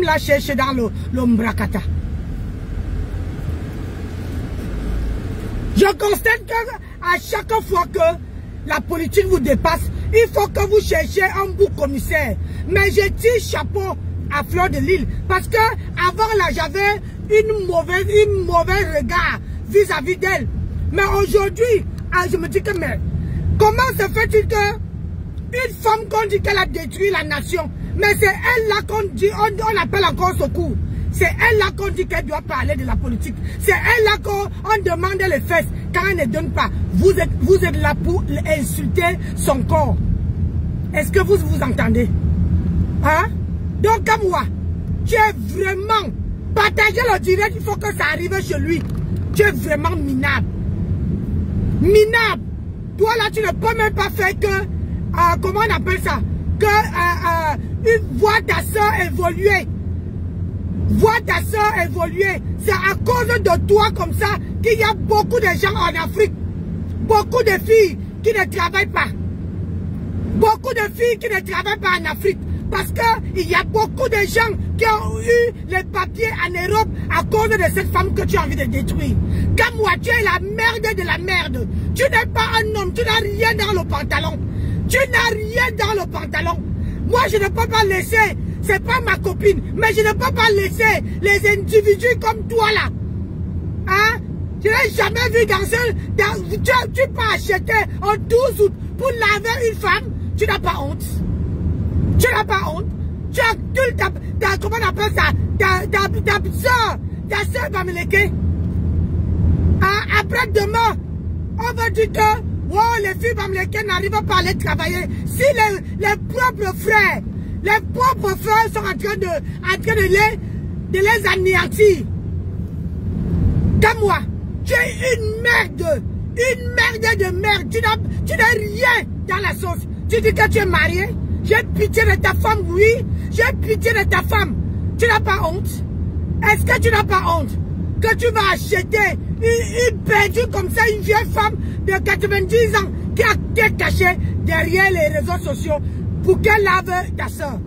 la cherche dans l'ombracata. Je constate qu'à chaque fois que la politique vous dépasse, il faut que vous cherchiez un bouc commissaire. Mais je tire chapeau à Fleur de Lys parce que avant là j'avais une mauvaise regard vis-à-vis d'elle. Mais aujourd'hui, je me dis que mais comment se fait-il que une femme qu'on dit qu'elle a détruit la nation, mais c'est elle là qu'on dit, on appelle encore secours. C'est elle là qu'on dit qu'elle doit parler de la politique. C'est elle là qu'on demande les fesses quand elle ne donne pas. Vous êtes là pour insulter son corps. Est-ce que vous entendez? Hein? Donc comme moi, tu es vraiment partagé le direct, il faut que ça arrive chez lui. Tu es vraiment minable. Minable. Toi là, tu ne peux même pas faire que, comment on appelle ça? Que voir ta soeur évoluer. Voir ta soeur évoluer. C'est à cause de toi comme ça qu'il y a beaucoup de gens en Afrique. Beaucoup de filles qui ne travaillent pas. Beaucoup de filles qui ne travaillent pas en Afrique. Parce qu'il y a beaucoup de gens qui ont eu les papiers en Europe à cause de cette femme que tu as envie de détruire. Comme moi, tu es la merde de la merde. Tu n'es pas un homme, tu n'as rien dans le pantalon. Tu n'as rien dans le pantalon. Moi, je ne peux pas laisser, c'est pas ma copine, mais je ne peux pas laisser les individus comme toi là. Hein? Je n'ai jamais vu tu peux acheter en 12 août pour laver une femme. Tu n'as pas honte. Tu n'as pas honte. Tu as comment on appelle ça? Ta soeur va me léguer. Après demain, on va dire que oh, les filles va me léguer n'arrivent pas à aller travailler. Si les propres frères sont en train de les anéantir. Comme moi, tu es une merde de merde. Tu n'as rien dans la sauce. Tu dis que tu es marié. J'ai pitié de ta femme, oui. J'ai pitié de ta femme. Tu n'as pas honte? Est-ce que tu n'as pas honte que tu vas acheter une perdue comme ça, une vieille femme de 90 ans qui est cachée derrière les réseaux sociaux pour qu'elle lave ta soeur?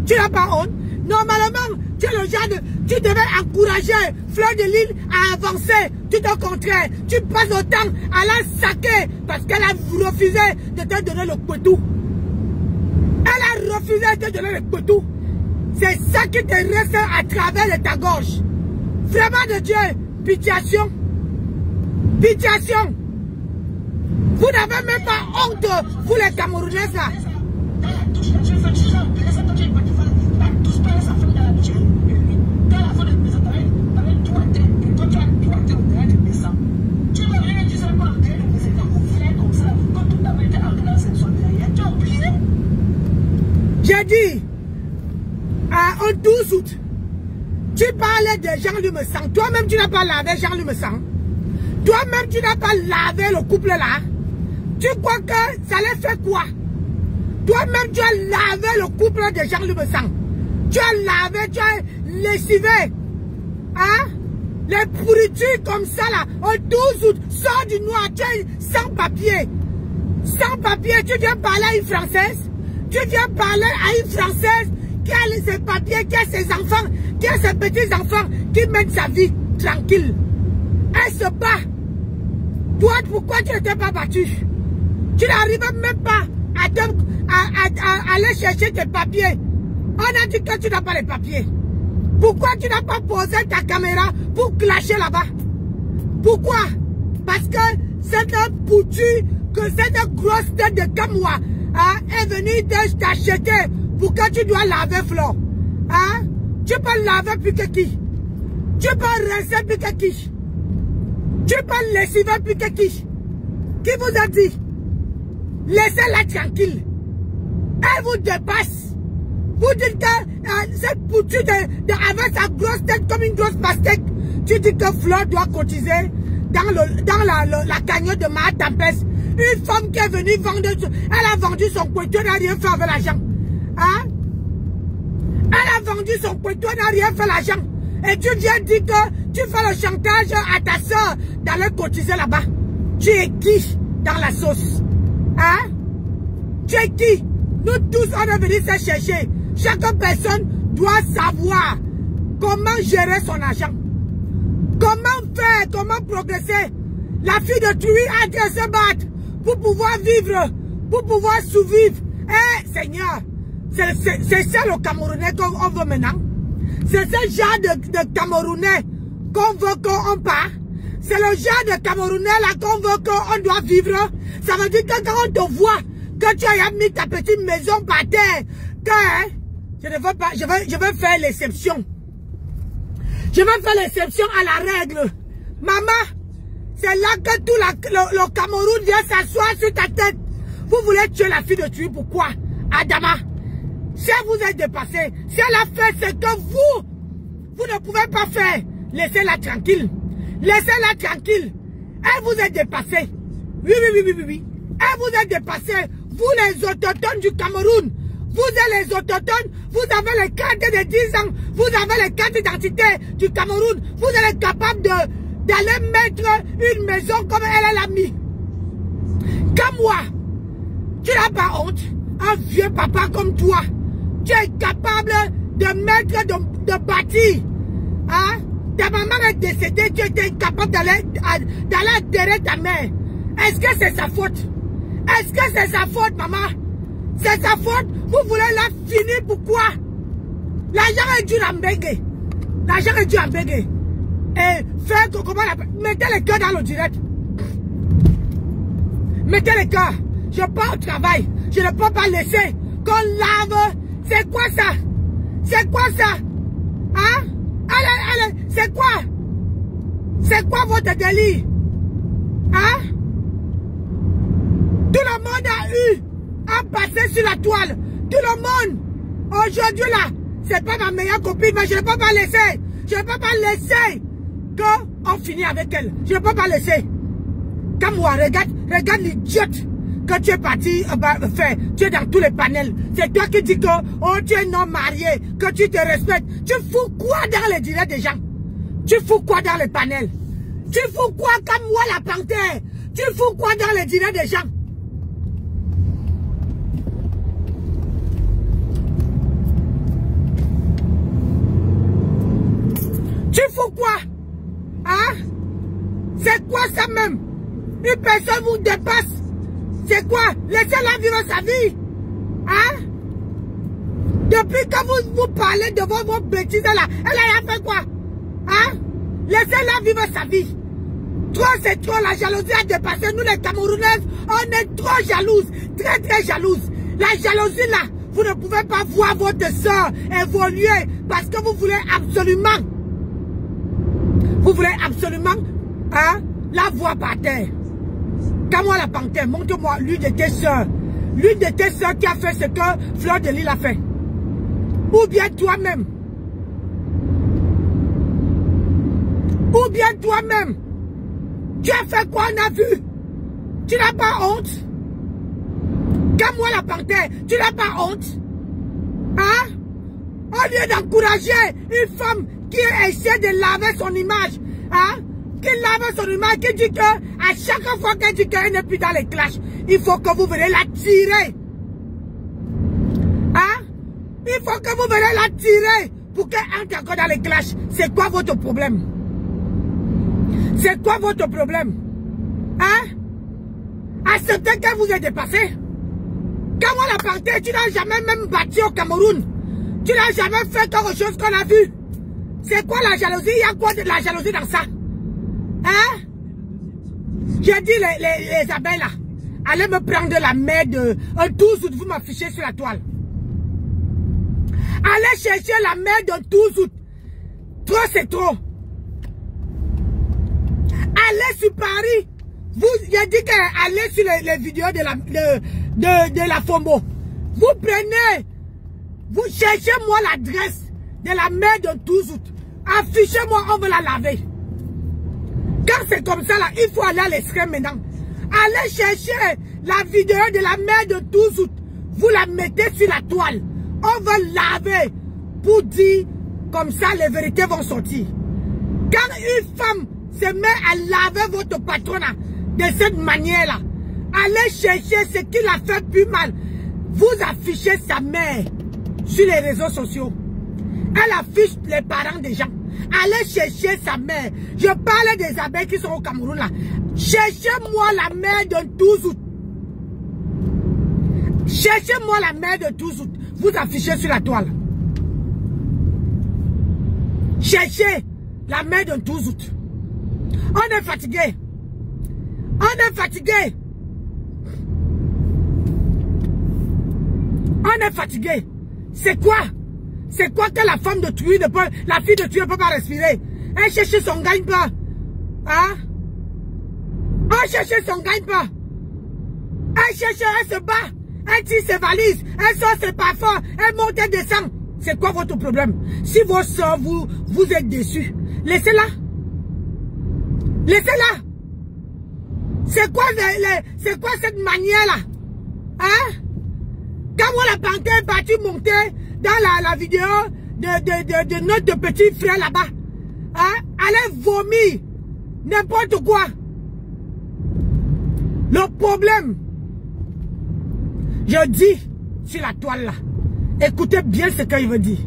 Tu n'as pas honte? Normalement, tu es le genre de... Tu devais encourager Fleur de Lys à avancer. Tout au contraire, tu passes autant à la saquer parce qu'elle a refusé de te donner le couteau. Elle a refusé de te donner le couteau. C'est ça qui te reste à travers de ta gorge. Vraiment de Dieu, pitiation. Pitiation. Vous n'avez même pas honte, vous les Camerounais là. J'ai dit, en 12 août, tu parlais de Jean-Luc Messang. Toi-même, tu n'as pas lavé Jean-Luc Messang. Toi-même, tu n'as pas lavé le couple là. Tu crois que ça allait faire quoi? Toi-même, tu as lavé le couple de Jean-Luc Messang. Tu as lavé, tu as lessivé. Hein? Les pourritures comme ça là, en 12 août, sors du noir, tu es sans papier. Sans papier, tu viens parler à une Française. Tu viens parler à une Française qui a ses papiers, qui a ses enfants, qui a ses petits-enfants, qui mène sa vie tranquille. Elle se bat. Toi, pourquoi tu n'étais pas battu? Tu n'arrives même pas à aller chercher tes papiers. On a dit que tu n'as pas les papiers. Pourquoi tu n'as pas posé ta caméra pour clasher là-bas? Pourquoi? Parce que c'est un foutu que cette grosse tête de Kamwa est venue t'acheter pour que tu dois laver Flo. Hein? Tu peux laver plus que qui? Tu peux rincer plus que qui? Tu peux lessiver plus que qui? Qui vous a dit? Laissez-la tranquille. Elle vous dépasse. Vous dites que cette poutue avec sa grosse tête comme une grosse pastèque, tu dis que Fleur doit cotiser dans la cagnotte de Ma Tempest. Une femme qui est venue vendre, elle a vendu son couteau, elle n'a rien fait avec l'argent. Hein? Elle a vendu son couteau, elle n'a rien fait l'argent. Et tu viens dire que tu fais le chantage à ta soeur d'aller cotiser là-bas. Tu es qui dans la sauce? Hein? Tu es qui? Nous tous, on est venus se chercher. Chaque personne doit savoir comment gérer son argent. Comment faire, comment progresser. La fille de Tui a dû se battre pour pouvoir vivre, pour pouvoir survivre. Eh, Seigneur, c'est ça le Camerounais qu'on veut maintenant. C'est ce genre de Camerounais qu'on veut qu'on parle. C'est le genre de Camerounais là qu'on veut qu'on doit vivre. Ça veut dire que quand on te voit, que tu as mis ta petite maison par terre, que je ne veux pas, je vais faire l'exception. Je vais faire l'exception à la règle. Maman, c'est là que tout le Cameroun vient s'asseoir sur ta tête. Vous voulez tuer la fille de Tui, pourquoi? Adama, si vous êtes dépassé, si elle a fait ce que vous ne pouvez pas faire, laissez-la tranquille. Laissez-la tranquille. Elle vous est dépassée. Oui. Elle vous est dépassée. Vous les autochtones du Cameroun. Vous êtes les autochtones. Vous avez les cartes de 10 ans. Vous avez les cartes d'identité du Cameroun. Vous êtes capable d'aller mettre une maison comme elle l'a mis. Comme moi. Tu n'as pas honte. Un vieux papa comme toi. Tu es capable de mettre, de bâtir. Hein? Ta maman est décédée, tu étais incapable d'aller enterrer ta mère. Est-ce que c'est sa faute? Est-ce que c'est sa faute, maman? C'est sa faute? Vous voulez la finir pourquoi? L'argent est dû à Mbégué. L'argent est dû à Mbégué. Et faites comment la... Mettez le cœur dans le direct. Mettez le cœur. Je pars au travail. Je ne peux pas laisser qu'on lave. C'est quoi ça? C'est quoi ça? Hein? Allez, c'est quoi? C'est quoi votre délire? Hein? Tout le monde a eu à passer sur la toile. Tout le monde. Aujourd'hui là, c'est pas ma meilleure copine, mais je ne peux pas laisser. Je ne peux pas laisser qu'on finisse avec elle. Je ne peux pas laisser. Comme moi, regarde l'idiote que tu es parti faire. Tu es dans tous les panels. C'est toi qui dis que oh, tu es non marié, que tu te respectes. Tu fous quoi dans les directs des gens? Tu fous quoi dans les panels? Tu fous quoi comme moi la panthère? Tu fous quoi dans les directs des gens? Tu fous quoi? Hein? C'est quoi ça même? Une personne vous dépasse. C'est quoi? Laissez-la vivre sa vie. Hein? Depuis que vous parlez de vos bêtises là, elle a fait quoi? Hein? Laissez-la vivre sa vie. Trop c'est trop, la jalousie a dépassé. Nous les Camerounaises, on est trop jalouses. Très très jalouses. La jalousie là, vous ne pouvez pas voir votre soeur évoluer parce que vous voulez absolument hein, la voir par terre. Quand moi la panthère, montre-moi l'une de tes soeurs. L'une de tes soeurs qui a fait ce que Fleur de Lys a fait. Ou bien toi-même. Ou bien toi-même. Tu as fait quoi, on a vu? Tu n'as pas honte? Comme moi la panthère, tu n'as pas honte? Hein? Au lieu d'encourager une femme qui essaie de laver son image, hein? Qui lave son image, qui dit que à chaque fois qu'elle dit qu'elle n'est plus dans les clashs, il faut que vous venez la tirer. Hein? Il faut que vous venez la tirer pour qu'elle entre encore dans les clashs. C'est quoi votre problème? C'est quoi votre problème? Hein? Acceptez que vous êtes dépassé. Quand on l'a parté, tu n'as jamais même battu au Cameroun. Tu n'as jamais fait quelque chose qu'on a vu. C'est quoi la jalousie? Il y a quoi de la jalousie dans ça? Hein? J'ai dit les abeilles là. allez me prendre la mer de 12 août, vous m'affichez sur la toile. Allez chercher la mer de 12 août. Trop, c'est trop. Allez sur Paris. J'ai dit qu'allez sur les vidéos de la FOMO. Vous prenez, vous cherchez moi l'adresse de la mer de 12 août. Affichez-moi, on va la laver. Quand c'est comme ça, là, il faut aller à l'extrême maintenant. Allez chercher la vidéo de la mer de 12 août. Vous la mettez sur la toile. On va laver pour dire, comme ça, les vérités vont sortir. Quand une femme se met à laver votre patronat de cette manière-là, allez chercher ce qui l'a fait plus mal. Vous affichez sa mère sur les réseaux sociaux. Elle affiche les parents des gens. Allez chercher sa mère. Je parle des abeilles qui sont au Cameroun là. Cherchez-moi la mère de 12 août. Cherchez-moi la mère de 12 août. Vous affichez sur la toile. Cherchez la mère de 12 août. On est fatigué. On est fatigué. On est fatigué. C'est quoi? C'est quoi que la femme de tuer ne peut, la fille de tuer ne peut pas respirer? Elle cherche son gagne-pain. Hein? Elle cherche son gagne-pain. Elle cherche, elle se bat. Elle tire ses valises. Elle sort ses parfums. Elle monte et descend. C'est quoi votre problème? Si vos soeurs vous êtes déçus, laissez-la. Laissez-la. C'est quoi cette manière-là? Hein? Quand moi la panthère est partie monter dans la vidéo de notre petit frère là-bas, hein? Allez vomir n'importe quoi. Le problème, je dis sur la toile là, écoutez bien ce qu'il veut dire.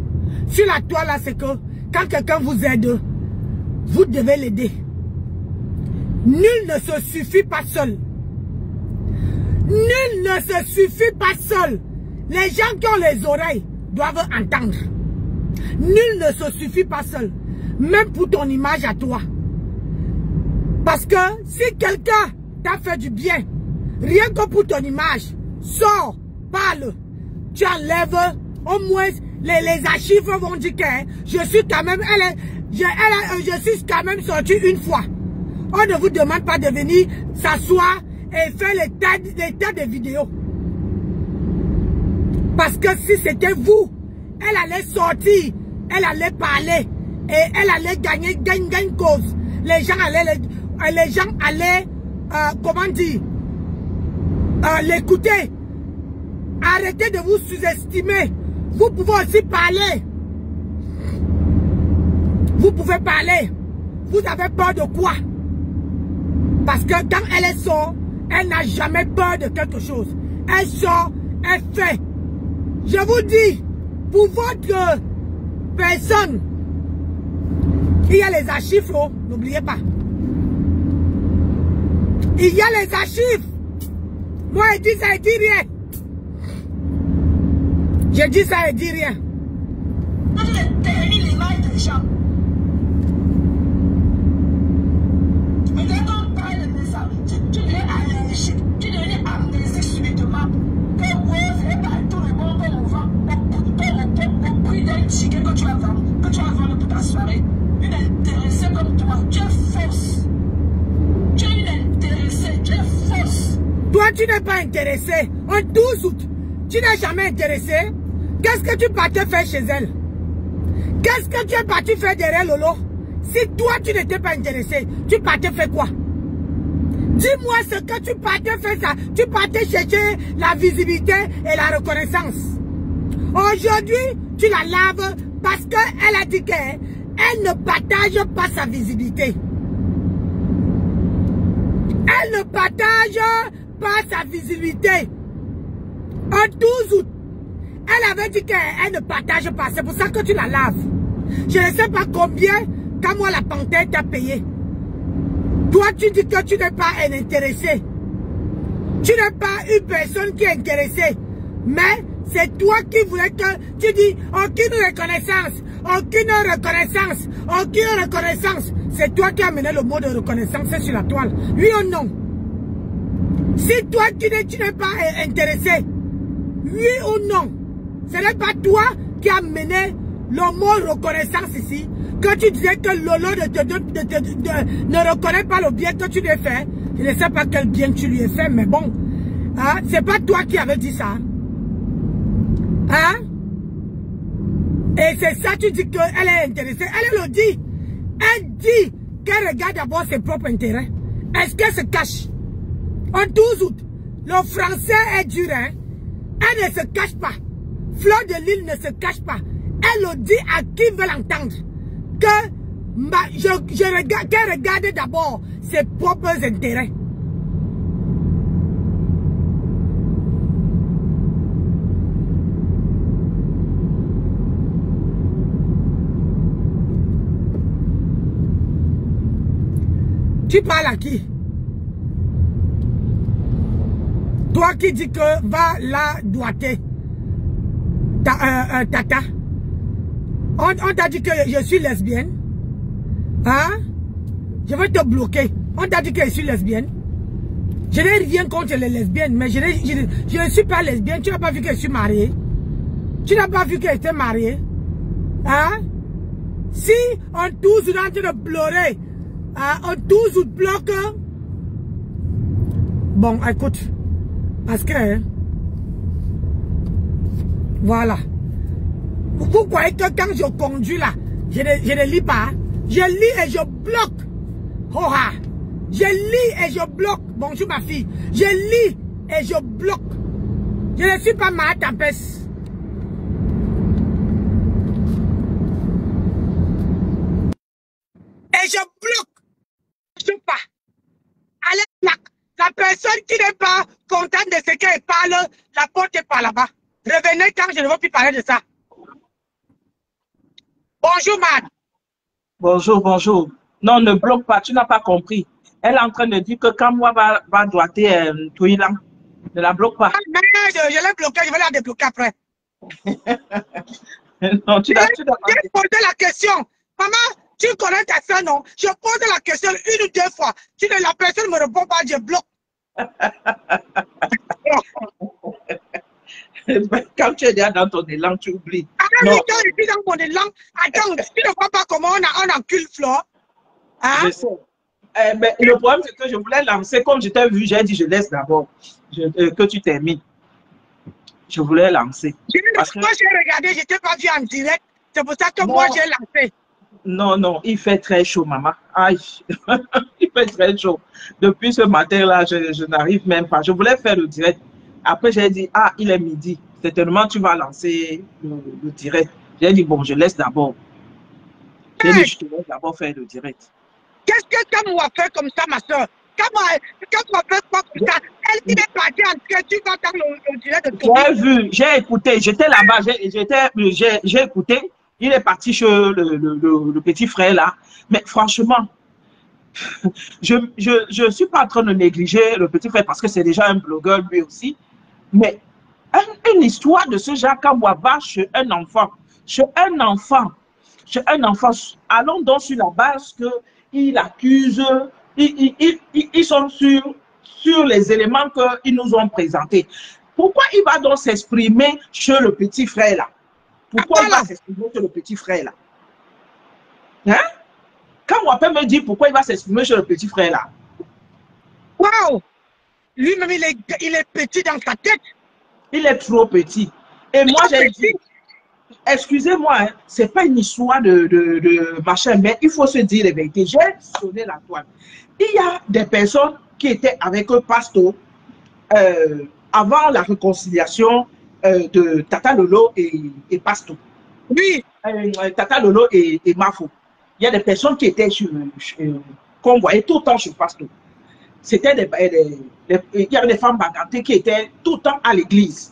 Sur la toile là, c'est que quand quelqu'un vous aide, vous devez l'aider. Nul ne se suffit pas seul. Nul ne se suffit pas seul. Les gens qui ont les oreilles doivent entendre. Nul ne se suffit pas seul. Même pour ton image à toi. Parce que si quelqu'un t'a fait du bien, rien que pour ton image, sors, parle, tu enlèves, au moins les archives vont dire que je suis quand même, je suis quand même sorti une fois. On ne vous demande pas de venir s'asseoir et faire les tas de vidéos. Parce que si c'était vous, elle allait sortir, elle allait parler et elle allait gagner cause. Les gens allaient, comment dire, l'écouter. Arrêtez de vous sous-estimer. Vous pouvez aussi parler. Vous pouvez parler. Vous avez peur de quoi? Parce que quand elle sort, elle n'a jamais peur de quelque chose. Elle sort, elle fait. Je vous dis, pour votre personne, il y a les archives, n'oubliez pas. Il y a les archives. Moi, je dis ça, je dis rien. Je dis ça, je dis rien. Toi, tu n'es pas intéressé. En 12 août, tu n'es jamais intéressé. Qu'est-ce que tu partais faire chez elle? Qu'est-ce que tu es parti faire derrière Lolo? Si toi, tu n'étais pas intéressé, tu partais faire quoi? Dis-moi ce que tu partais faire ça. Tu partais chercher la visibilité et la reconnaissance. Aujourd'hui, tu la laves parce qu'elle a dit qu'elle ne partage pas sa visibilité. Elle ne partage pas sa visibilité. En 12 août, elle avait dit qu'elle ne partage pas. C'est pour ça que tu la laves. Je ne sais pas combien, quand moi la panthère t'a payé. Toi, tu dis que tu n'es pas un intéressé. Tu n'es pas une personne qui est intéressée. Mais c'est toi qui voulais que... Tu dis, aucune reconnaissance. Aucune reconnaissance. Aucune reconnaissance. C'est toi qui as amené le mot de reconnaissance sur la toile. Oui ou non? Si toi, tu n'es pas intéressé, oui ou non, ce n'est pas toi qui as mené le mot reconnaissance ici, que tu disais que Lolo ne reconnaît pas le bien que tu lui as fait. Je ne sais pas quel bien tu lui as fait, mais bon. Hein? C'est pas toi qui avais dit ça. Hein? Et c'est ça, tu dis qu'elle est intéressée. Elle le dit. Elle dit qu'elle regarde d'abord ses propres intérêts. Est-ce qu'elle se cache? En 12 août, le français est dur, hein? Elle ne se cache pas. Fleur de Lille ne se cache pas. Elle le dit à qui veut l'entendre. Qu'elle regarde d'abord ses propres intérêts. Tu parles à qui? Toi qui dis que va la doigter. Tata. On t'a dit que je suis lesbienne. Hein? Je vais te bloquer. On t'a dit que je suis lesbienne. Je n'ai rien contre les lesbiennes, mais je ne suis pas lesbienne. Tu n'as pas vu que je suis mariée. Tu n'as pas vu que j'étais mariée. Hein? Si on tous est en train de pleurer, on tous bloque. Bon, écoute. Parce que, voilà. Vous croyez que quand je conduis là, je ne lis pas. Je lis et je bloque. Oh, je lis et je bloque. Bonjour ma fille. Je lis et je bloque. Je ne suis pas ma tapesse. Et je bloque. Je ne sais pas. Allez, la personne qui n'est pas contente de ce qu'elle parle, la porte est par là-bas. Revenez quand je ne veux plus parler de ça. Bonjour, man. Bonjour, bonjour. Non, ne bloque pas, tu n'as pas compris. Elle est en train de dire que quand moi va doiter Touilan, ne la bloque pas. Ah, merde, je l'ai bloqué, je vais la débloquer après. Non, tu dois poser la question. Maman, tu connais ta soeur, non? Je pose la question une ou deux fois. Si la personne ne me répond pas, je bloque. Quand tu es déjà dans ton élan, tu oublies. Ah, non, quand je suis dans mon élan, attends, tu ne vois pas comment on encule Flore? Hein? Je sais. Mais le problème, c'est que je voulais lancer, comme je t'ai vu, j'ai dit je laisse d'abord que tu termines. Je voulais lancer. Parce que moi, j'ai regardé, je ne t'ai pas vu en direct. C'est pour ça que non. Moi, j'ai lancé. Non, non, il fait très chaud, maman. Aïe, il fait très chaud. Depuis ce matin-là, je n'arrive même pas. Je voulais faire le direct. Après, j'ai dit, ah, il est midi. Certainement, tu vas lancer le direct. J'ai dit, bon, je laisse d'abord. J'ai dit, je te laisse d'abord faire le direct. Qu'est-ce que Kamou a fait comme ça, ma soeur? Kamou a fait quoi comme ça? Elle est partie en train, tu vas dans le direct de ton. J'ai vu, j'ai écouté. J'étais là-bas, j'ai écouté. Il est parti chez le petit frère là. Mais franchement, je ne suis pas en train de négliger le petit frère parce que c'est déjà un blogueur lui aussi. Mais une histoire de ce genre Kamouaba chez un enfant. Chez un enfant. Allons donc sur la base qu'il accuse. Ils sont sur les éléments qu'ils nous ont présentés. Pourquoi il va donc s'exprimer chez le petit frère là? Pourquoi il va s'exprimer sur le petit frère là? Hein? Quand on peut me dire pourquoi il va s'exprimer sur le petit frère là? Waouh! Lui-même, il est petit dans sa tête. Il est trop petit. Et moi, j'ai dit, excusez-moi, hein, c'est pas une histoire de machin, mais il faut se dire la vérité. J'ai sonné la toile. Il y a des personnes qui étaient avec eux, Pasto, avant la réconciliation de Tata Lolo et Pasto. Oui. Tata Lolo et Mafo. Il y a des personnes qui étaient qu'on voyait tout le temps sur Pasto. C'était il y avait des femmes bagantées qui étaient tout le temps à l'église.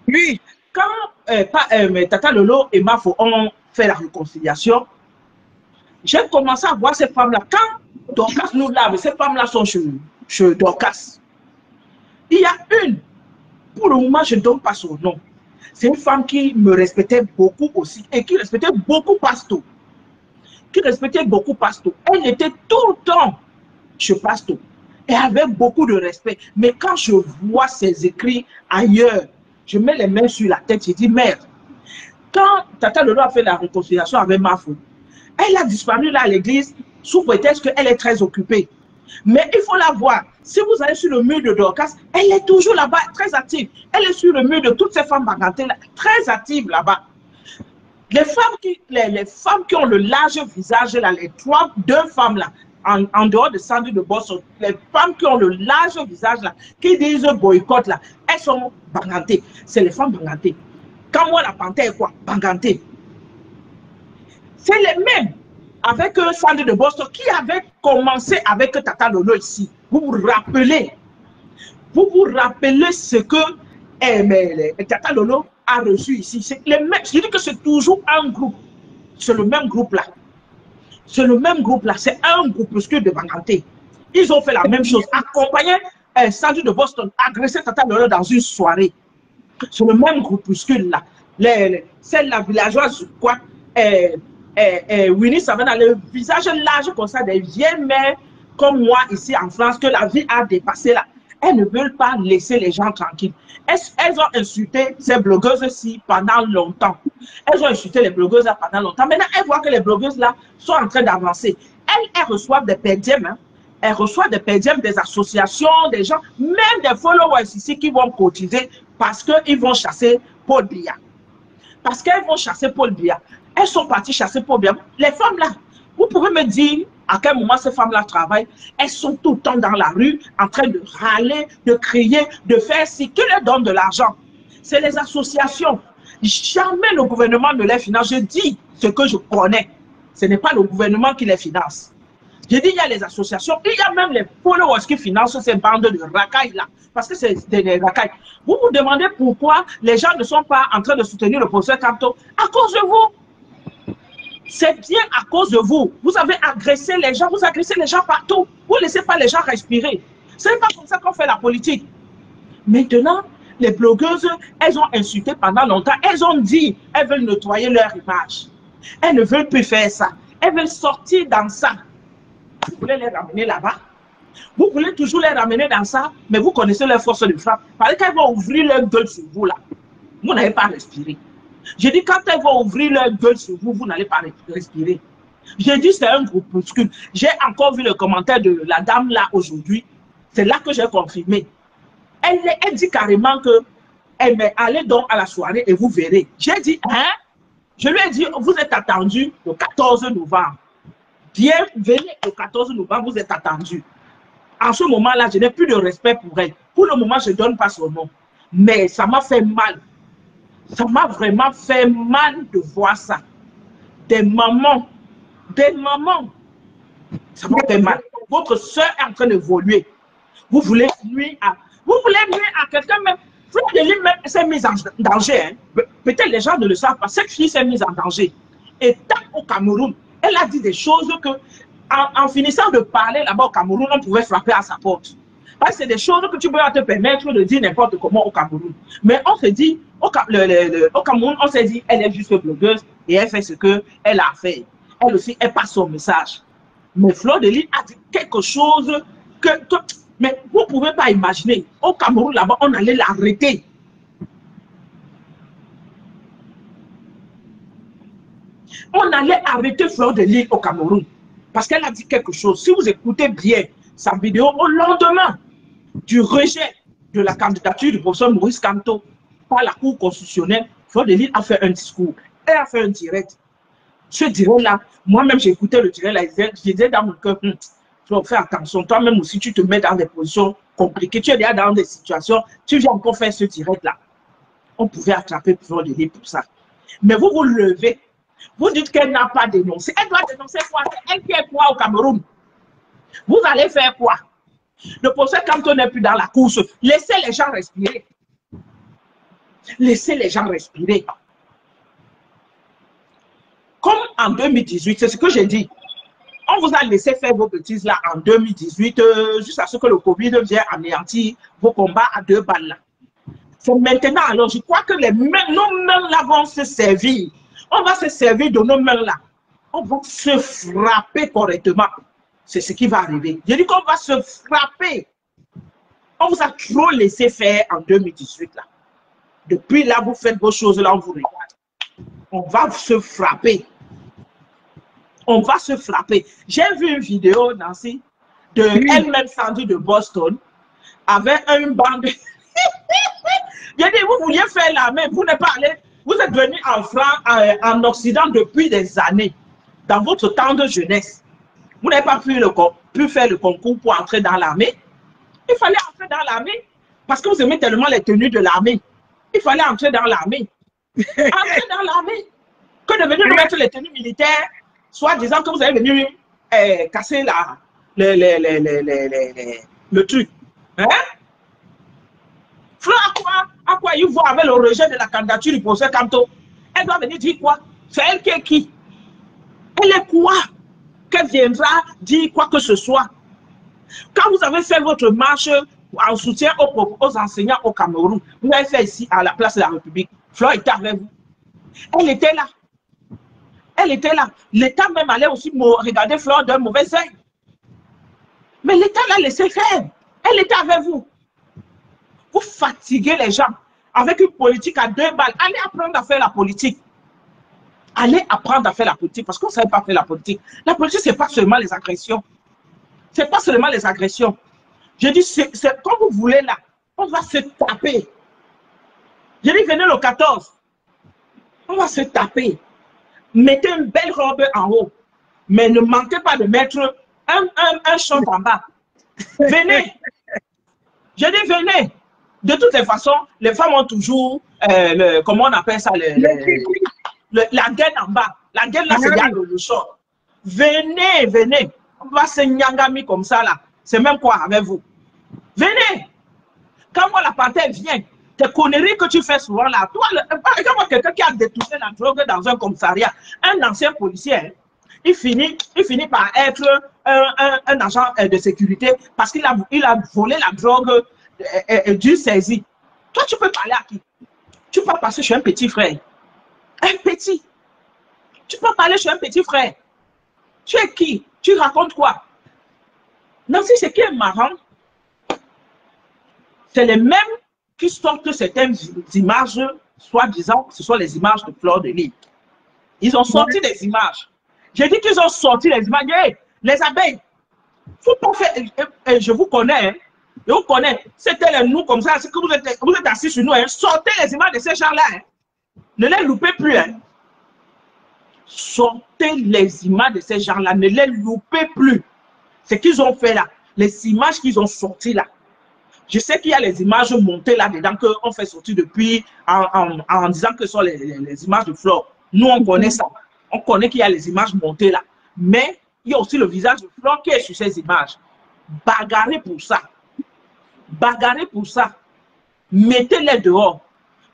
Oui. Quand Tata Lolo et Mafo ont fait la réconciliation, j'ai commencé à voir ces femmes-là. Quand Dorcas nous lave, ces femmes-là sont chez Dorcas. Il y a une, pour le moment, je ne donne pas son nom. C'est une femme qui me respectait beaucoup aussi et qui respectait beaucoup Pasto. Elle était tout le temps chez Pasto. et avec beaucoup de respect. Mais quand je vois ses écrits ailleurs, je mets les mains sur la tête, je dis merde. Quand Tata Lolo a fait la réconciliation avec Mafou, elle a disparu là à l'église sous prétexte qu'elle est très occupée. Mais il faut la voir. Si vous allez sur le mur de Dorcas, elle est toujours là-bas, très active. Elle est sur le mur de toutes ces femmes bagantées, très active là-bas. Les femmes qui ont le large visage, là, deux femmes là, en dehors de Sandy de Boston, les femmes qui ont le large visage là, qui disent boycott là, elles sont bagantées. C'est les femmes bagantées. Quand moi la panthère quoi, bagantée. C'est les mêmes avec Sandy de Boston qui avait commencé avec Tata Lolo ici. Vous vous rappelez ce que Tata Lolo a reçu ici. C'est les mêmes. Je dis que c'est toujours un groupe. C'est le même groupe là. C'est le même groupe là. C'est un groupuscule de Banganté. Ils ont fait la même chose. Accompagné Sandy de Boston, agressé Tata Lolo dans une soirée. C'est le même groupuscule là. Celle-là villageoise, quoi. Winnie Savannah, le visage large comme ça, des vieilles mères comme moi ici en France, que la vie a dépassé là. Elles ne veulent pas laisser les gens tranquilles. Elles ont insulté ces blogueuses-ci pendant longtemps. Elles ont insulté les blogueuses là pendant longtemps. Maintenant, elles voient que les blogueuses là sont en train d'avancer. Elles reçoivent des perdièmes. Hein. Elles reçoivent des perdièmes des associations, des gens, même des followers ici qui vont cotiser parce qu'ils vont chasser Paul Biya. Parce qu'elles vont chasser Paul Biya. Elles sont parties chasser Paul Biya. Les femmes là, vous pouvez me dire à quel moment ces femmes-là travaillent. Elles sont tout le temps dans la rue, en train de râler, de crier, de faire ci. Qui leur donne de l'argent? C'est les associations. Jamais le gouvernement ne les finance. Je dis ce que je connais. Ce n'est pas le gouvernement qui les finance. Je dis il y a les associations, il y a même les followers qui financent ces bandes de racailles là. Parce que c'est des racailles. Vous vous demandez pourquoi les gens ne sont pas en train de soutenir le professeur Kamto? À cause de vous. C'est bien à cause de vous. Vous avez agressé les gens, vous agressez les gens partout. Vous ne laissez pas les gens respirer. Ce n'est pas comme ça qu'on fait la politique. Maintenant, les blogueuses, elles ont insulté pendant longtemps. Elles ont dit, elles veulent nettoyer leur image. Elles ne veulent plus faire ça. Elles veulent sortir dans ça. Vous voulez les ramener là-bas. Vous voulez toujours les ramener dans ça, mais vous connaissez leur force de frappe. Parce qu'elles vont ouvrir leur gueule sur vous là. Vous n'allez pas respirer. J'ai dit, quand elles vont ouvrir leur gueule sur vous, vous n'allez pas respirer. J'ai dit, c'est un groupuscule. J'ai encore vu le commentaire de la dame là aujourd'hui. C'est là que j'ai confirmé. Elle dit carrément que, mais allez donc à la soirée et vous verrez. J'ai dit, hein? Je lui ai dit, vous êtes attendu le 14 novembre. Bien, venez le 14 novembre, vous êtes attendu. En ce moment-là, je n'ai plus de respect pour elle. Pour le moment, je ne donne pas son nom. Mais ça m'a fait mal. Ça m'a vraiment fait mal de voir ça. Des mamans. Ça m'a fait mal. Votre soeur est en train d'évoluer. Vous voulez nuire à quelqu'un même. Fleur de Lys même s'est mise en danger. Hein. Peut-être les gens ne le savent pas. Cette fille s'est mise en danger. Et tant au Cameroun, elle a dit des choses que, en finissant de parler là-bas au Cameroun, on pouvait frapper à sa porte. Parce que c'est des choses que tu peux te permettre de dire n'importe comment au Cameroun. Mais on se dit, au Cameroun, on s'est dit, elle est juste blogueuse et elle fait ce qu'elle a fait. Elle aussi, elle passe son message. Mais Fleur de Lys a dit quelque chose mais vous ne pouvez pas imaginer. Au Cameroun, là-bas, on allait l'arrêter. On allait arrêter Fleur de Lys au Cameroun. Parce qu'elle a dit quelque chose. Si vous écoutez bien sa vidéo, au lendemain du rejet de la candidature du professeur Maurice Kamto par la Cour constitutionnelle, Fleur de Lys a fait un discours. Elle a fait un direct. Ce direct-là, moi-même, j'ai écouté le direct-là. Je disais dans mon cœur, tu dois faire attention. Toi-même aussi, tu te mets dans des positions compliquées. Tu es déjà dans des situations. Tu viens encore faire ce direct-là. On pouvait attraper Fleur de Lys pour ça. Mais vous vous levez. Vous dites qu'elle n'a pas dénoncé. Elle doit dénoncer quoi? Elle fait quoi au Cameroun? Vous allez faire quoi? Le procès Kamto n'est plus dans la course. Laissez les gens respirer. Laissez les gens respirer. Comme en 2018, c'est ce que j'ai dit. On vous a laissé faire vos bêtises là en 2018, jusqu'à ce que le Covid vienne anéantir vos combats à 2 balles là. C'est maintenant, alors je crois que nos mains là vont se servir. On va se servir de nos mains là. On va se frapper correctement. c'est ce qui va arriver. Je dis qu'on va se frapper. On vous a trop laissé faire en 2018 là. Depuis là, vous faites vos choses là, on vous regarde. On va se frapper. On va se frapper. J'ai vu une vidéo, Nancy, de elle-même Sandy de Boston, avec une bande. J'ai dit, vous vouliez faire l'armée, vous n'êtes pas allé, vous êtes venu en France, en Occident depuis des années, dans votre temps de jeunesse. Vous n'avez pas pu faire le concours pour entrer dans l'armée. Il fallait entrer dans l'armée, parce que vous aimez tellement les tenues de l'armée. Il fallait entrer dans l'armée. Entrer dans l'armée. Que de venir nous mettre les tenues militaires, soit disant que vous avez venu casser le truc. Hein? Flo, à quoi il voit avec le rejet de la candidature du professeur Kamto? Elle doit venir dire quoi? C'est elle qui est qui? Elle est quoi? Qu'elle viendra dire quoi que ce soit. Quand vous avez fait votre marche en soutien aux enseignants au Cameroun, vous avez fait ici à la place de la République. Flo était avec vous. Elle était là. Elle était là. L'État même allait aussi regarder Flo d'un mauvais œil. Mais l'État l'a laissé faire. Elle était avec vous. Vous fatiguez les gens avec une politique à 2 balles. Allez apprendre à faire la politique. Allez apprendre à faire la politique parce qu'on ne savait pas faire la politique. La politique, ce n'est pas seulement les agressions. Ce n'est pas seulement les agressions. Je dis, c'est quand vous voulez là, on va se taper. Je dis, venez le 14. On va se taper. Mettez une belle robe en haut. Mais ne manquez pas de mettre un short en bas. Venez. Je dis, venez. De toutes les façons, les femmes ont toujours, comment on appelle ça, la gaine en bas. La gaine là, c'est le short. Venez, venez. On va se nyangami comme ça là. C'est même quoi avec vous? Venez. Quand moi la panthère vient, tes conneries que tu fais souvent là, toi, regarde-moi quelqu'un qui a détourné la drogue dans un commissariat, un ancien policier, hein, il finit par être un agent de sécurité parce qu'il a volé la drogue du saisi. Toi, tu peux parler à qui? Tu peux passer chez un petit frère. Un petit. Tu peux parler chez un petit frère. Tu es qui? Tu racontes quoi? Non, si ce qui est marrant, c'est les mêmes qui sortent certaines images, soi-disant, ce sont les images de Fleur de Lys. Ils ont sorti des images. J'ai dit qu'ils ont sorti les images. Hey, les abeilles, faut pas faire. Je vous connais, hein, je vous connais. C'était nous comme ça, c'est que vous êtes assis sur nous. Hein. Sortez les images de ces gens-là. Hein. Ne les loupez plus. Hein. Sortez les images de ces gens-là, ne les loupez plus. Ce qu'ils ont fait là, les images qu'ils ont sorties là. Je sais qu'il y a les images montées là-dedans qu'on fait sortir depuis en disant que ce sont les images de Flore. Nous, on connaît ça. On connaît qu'il y a les images montées là. Mais il y a aussi le visage de Flore qui est sur ces images. Bagarrez pour ça. Bagarrez pour ça. Mettez-les dehors.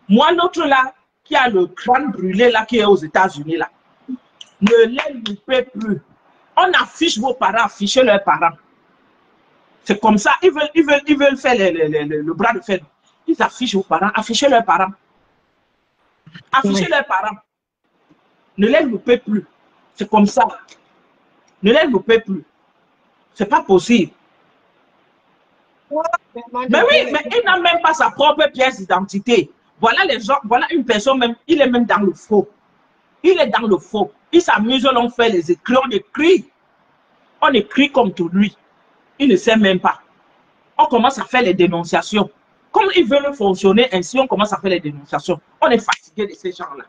Moi, l'autre là, qui a le crâne brûlé là, qui est aux États-Unis là, ne les loupez plus. On affiche vos parents, affichez leurs parents. C'est comme ça, ils veulent faire le bras de fer. Ils affichent vos parents, affichez leurs parents. Affichez leurs parents. Ne les loupez plus. C'est comme ça. Ne les loupez plus. C'est pas possible. Mais oui, mais il n'a même pas sa propre pièce d'identité. Voilà les gens, voilà une personne même, il est même dans le faux. Il est dans le faux. Il s'amuse, on fait les écrits, on écrit. On écrit comme tout lui. Il ne sait même pas. On commence à faire les dénonciations. Comme ils veulent fonctionner ainsi, on commence à faire les dénonciations. On est fatigué de ces gens-là.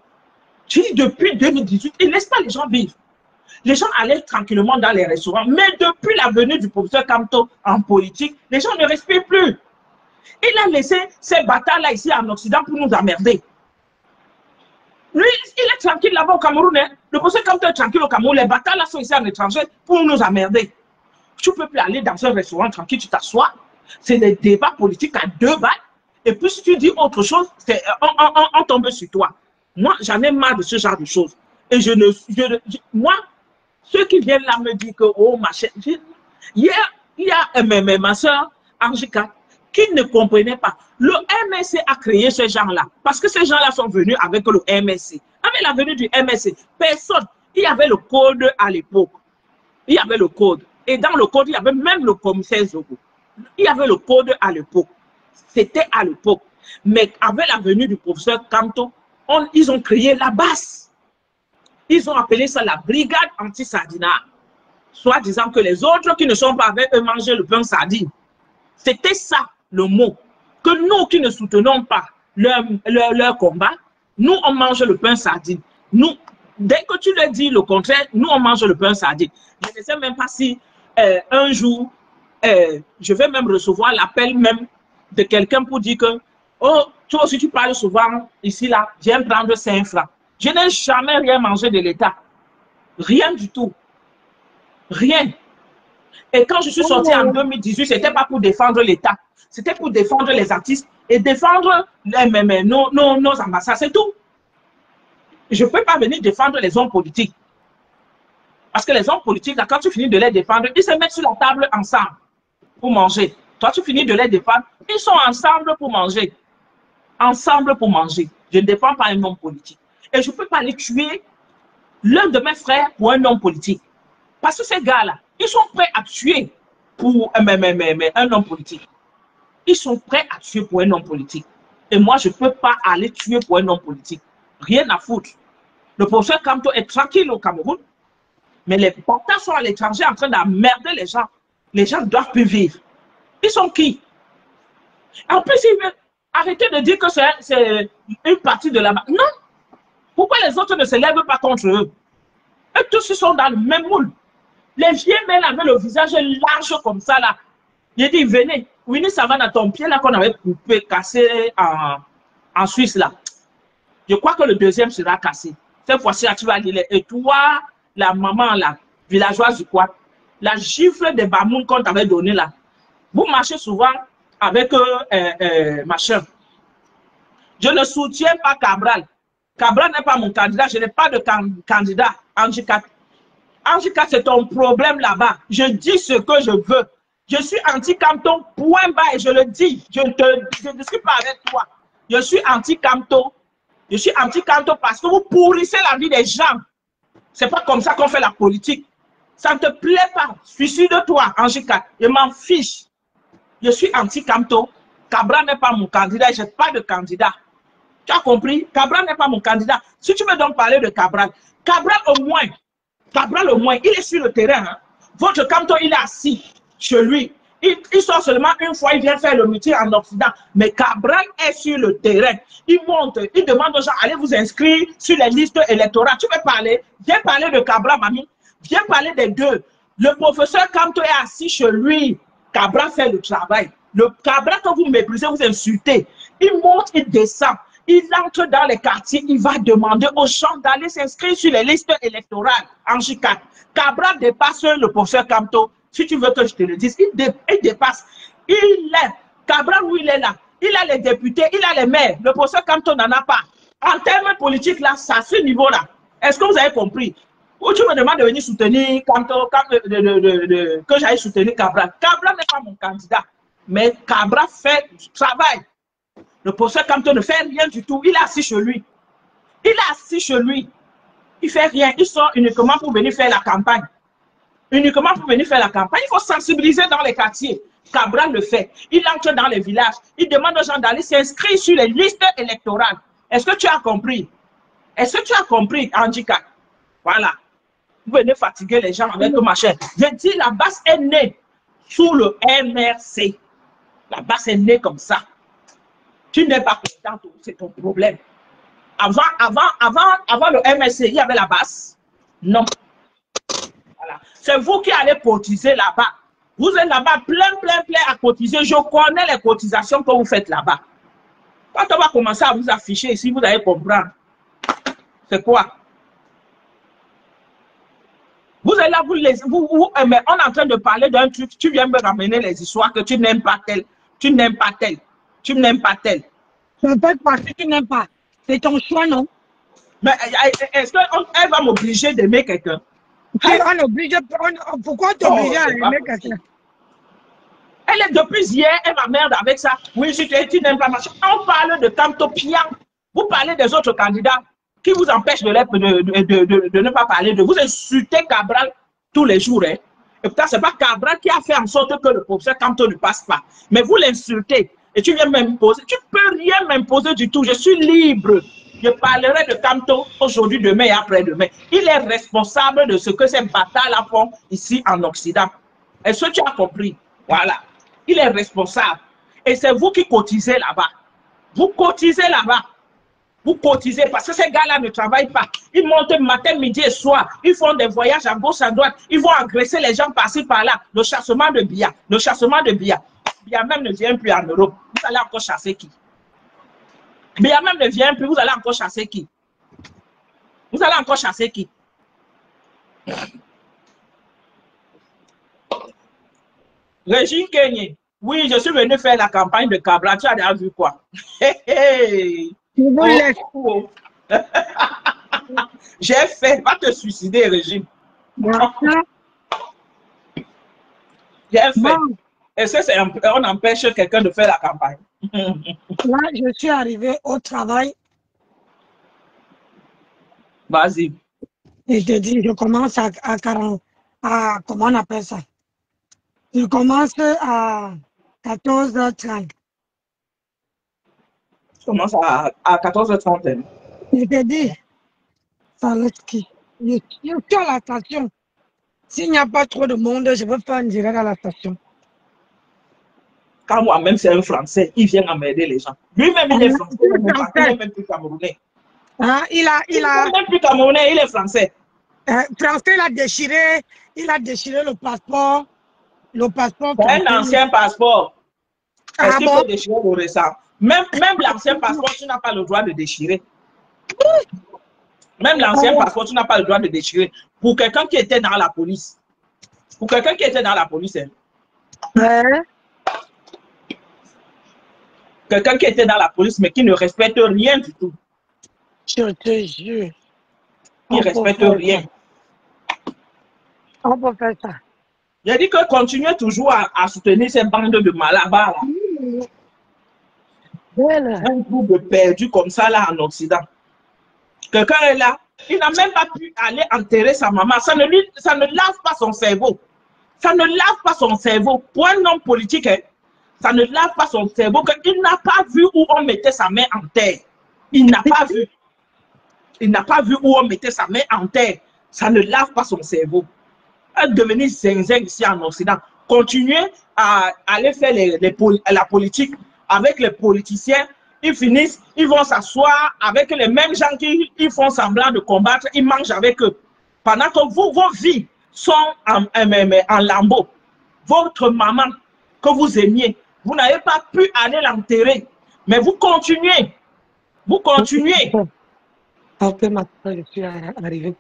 Je dis depuis 2018, ils ne laissent pas les gens vivre. Les gens allaient tranquillement dans les restaurants. Mais depuis la venue du professeur Kamto en politique, les gens ne respirent plus. Il a laissé ces bâtards-là ici en Occident pour nous emmerder. Lui, il est tranquille là-bas au Cameroun. Hein. Le professeur Kamto est tranquille au Cameroun. Les bâtards-là sont ici en étranger pour nous emmerder. Tu ne peux plus aller dans un restaurant tranquille, tu t'assois. C'est des débats politiques à 2 balles. Et puis si tu dis autre chose, on tombe sur toi. Moi, j'en ai marre de ce genre de choses. Et moi, ceux qui viennent là me disent que, oh, ma chère, hier, il y a ma soeur, Angika, qui ne comprenait pas. Le MSC a créé ces gens-là. Parce que ces gens-là sont venus avec le MSC. Avec la venue du MSC, personne. Il y avait le code à l'époque. Il y avait le code. Et dans le code, il y avait même le commissaire Zogo. Il y avait le code à l'époque. C'était à l'époque. Mais avec la venue du professeur Kamto, ils ont créé la BAS. Ils ont appelé ça la brigade anti-sardinat. Soit disant que les autres qui ne sont pas avec eux mangeaient le pain sardine. C'était ça le mot. Que nous qui ne soutenons pas leur combat, nous on mange le pain sardine. Nous, dès que tu leur dis le contraire, nous on mange le pain sardine. Je ne sais même pas si un jour, je vais même recevoir l'appel même de quelqu'un pour dire que oh, toi aussi tu parles souvent ici là, viens prendre 5 francs. Je n'ai jamais rien mangé de l'État. Rien du tout. Rien. Et quand je suis sortie en 2018, ce n'était pas pour défendre l'État. C'était pour défendre les artistes et défendre nos ambassades. C'est tout. Je ne peux pas venir défendre les hommes politiques. Parce que les hommes politiques, là, quand tu finis de les défendre, ils se mettent sur la table ensemble pour manger. Toi, tu finis de les défendre, ils sont ensemble pour manger. Ensemble pour manger. Je ne défends pas un homme politique. Et je ne peux pas aller tuer l'un de mes frères pour un homme politique. Parce que ces gars-là, ils sont prêts à tuer pour un homme politique. Ils sont prêts à tuer pour un homme politique. Et moi, je ne peux pas aller tuer pour un homme politique. Rien à foutre. Le professeur Kamto est tranquille au Cameroun, mais les bâtards sont à l'étranger en train d'emmerder les gens. Les gens doivent plus vivre. Ils sont qui? En plus, ils veulent arrêter de dire que c'est une partie de la... Non. Pourquoi les autres ne se lèvent pas contre eux? Eux tous, ils sont dans le même moule. Les vieux men avaient le visage large comme ça, là. Il dit, venez. Winnie Savannah, ton pied, là, qu'on avait coupé, cassé en Suisse, là. Je crois que le deuxième sera cassé. Cette fois-ci, tu vas dire, et toi, la maman, là, villageoise du quoi, la gifle des Bamoun qu'on t'avait donné, là. Vous marchez souvent avec machin. Je ne soutiens pas Cabral. Cabral n'est pas mon candidat. Je n'ai pas de candidat. Angie 4. Angie 4, c'est ton problème là-bas. Je dis ce que je veux. Je suis anti-Kamto, point bas, et je le dis. Je ne suis pas avec toi. Je suis anti-Kamto. Je suis anti-Kamto parce que vous pourrissez la vie des gens. C'est pas comme ça qu'on fait la politique. Ça ne te plaît pas. Suicide-toi, Angie 4. Je m'en fiche. Je suis anti-Kamto. Cabral n'est pas mon candidat. Je n'ai pas de candidat. Tu as compris? Cabral n'est pas mon candidat. Si tu veux donc parler de Cabral, Cabral au moins, il est sur le terrain. Hein. Votre Kamto, il est assis chez lui. Il sort seulement une fois, il vient faire le meeting en Occident. Mais Cabral est sur le terrain. Il monte, il demande aux gens, allez vous inscrire sur les listes électorales. Tu veux parler? Viens parler de Cabral, mamie. Viens parler des deux. Le professeur Kamto est assis chez lui. Cabral fait le travail. Le Cabral, quand vous méprisez, vous insultez. Il monte, il descend. Il entre dans les quartiers, il va demander aux gens d'aller s'inscrire sur les listes électorales en J4. Cabral dépasse le professeur Kamto. Si tu veux que je te le dise, il dépasse. Cabral, où il est là, il a les députés, il a les maires. Le professeur Kamto n'en a pas. En termes politiques, là, c'est à ce niveau-là. Est-ce que vous avez compris? Ou tu me demandes de venir soutenir Kamto, que j'aille soutenir Cabral. Cabral n'est pas mon candidat. Mais Cabral fait du travail. Le professeur Kamto ne fait rien du tout. Il est assis chez lui. Il est assis chez lui. Il ne fait rien. Il sort uniquement pour venir faire la campagne. Uniquement pour venir faire la campagne. Il faut sensibiliser dans les quartiers. Cabral le fait. Il entre dans les villages. Il demande aux gens d'aller s'inscrire sur les listes électorales. Est-ce que tu as compris? Est-ce que tu as compris, handicap? Voilà. Vous venez fatiguer les gens avec le machin. Je dis, la base est née sous le MRC. La base est née comme ça. Tu n'es pas content, c'est ton problème. Avant le MSC, il y avait la base? Non. Voilà. C'est vous qui allez cotiser là-bas. Vous êtes là-bas plein à cotiser. Je connais les cotisations que vous faites là-bas. Quand on va commencer à vous afficher ici, vous allez comprendre. C'est quoi? Vous êtes là, mais on est en train de parler d'un truc. Tu viens me ramener les histoires que tu n'aimes pas tel. Tu n'aimes pas tel. Tu n'aimes pas tel. Ça peut être parce que tu n'aimes pas. C'est ton choix, non? Mais est-ce qu'elle va m'obliger d'aimer quelqu'un? Pourquoi t'obliger à aimer quelqu'un? Elle est depuis hier, elle m'emmerde avec ça. Oui, si tu n'aimes pas machin. On parle de Kamto Pian. Vous parlez des autres candidats qui vous empêchent de ne pas parler de vous. Insultez Cabral tous les jours. Hein. Et peut-être c'est pas Cabral qui a fait en sorte que le professeur Camto ne passe pas. Mais vous l'insultez et tu viens m'imposer. Tu ne peux rien m'imposer du tout. Je suis libre. Je parlerai de Camto aujourd'hui, demain et après-demain. Il est responsable de ce que ces bâtards-là font ici en Occident. Est-ce que tu as compris? Voilà. Il est responsable. Et c'est vous qui cotisez là-bas. Vous cotisez là-bas. Vous cotisez parce que ces gars-là ne travaillent pas. Ils montent matin, midi et soir. Ils font des voyages à gauche, à droite. Ils vont agresser les gens par-ci, par-là. Le chassement de billets. Le chassement de billets. Biya même ne vient plus en Europe. Vous allez encore chasser qui? Biya même ne vient plus. Vous allez encore chasser qui? Vous allez encore chasser qui? Régine Kenyé. Oui, je suis venu faire la campagne de Cabral. Tu as déjà vu quoi? Oh. J'ai fait. Va te suicider, Régine. J'ai fait. Est-ce que c'est on empêche quelqu'un de faire la campagne? Là, je suis arrivée au travail. Vas-y. Et je te dis, je commence à 40. Comment on appelle ça? Je commence à 14h30. Je commence à 14h30. Je te dis, ça laisse qui? Je suis à la station. S'il n'y a pas trop de monde, je veux faire un direct à la station. Quand moi-même, c'est un Français, il vient emmerder les gens. Lui-même, il est Français. Il n'est même plus Camerounais. Hein, il n'est même plus Camerounais, il est Français. Français, il a déchiré le passeport. Le passeport. C'est un ancien passeport. Est-ce qu'il bon? peut déchirer le récent? Même l'ancien passeport, tu n'as pas le droit de déchirer. Même l'ancien passeport, tu n'as pas le droit de déchirer. Pour quelqu'un qui était dans la police. Pour quelqu'un qui était dans la police. Quelqu'un qui était dans la police, mais qui ne respecte rien du tout. Je te jure. Qui ne respecte rien. On peut faire ça. J'ai dit que continuez toujours à soutenir ces bandes de malabars. Un groupe de perdus comme ça là en Occident. Quelqu'un est là, il n'a même pas pu aller enterrer sa maman. Ça ne lave pas son cerveau. Ça ne lave pas son cerveau. Pour un homme politique, hein, ça ne lave pas son cerveau. Il n'a pas vu où on mettait sa main en terre. Il n'a pas vu. Il n'a pas vu où on mettait sa main en terre. Ça ne lave pas son cerveau. Devenir zinzin ici en Occident. Continuez à aller faire la politique avec les politiciens. Ils finissent, ils vont s'asseoir avec les mêmes gens qui ils font semblant de combattre. Ils mangent avec eux. Pendant que vos vies sont en lambeaux. Votre maman que vous aimiez, vous n'avez pas pu aller l'enterrer. Mais vous continuez. Vous continuez. Ok, maintenant, je suis arrivé.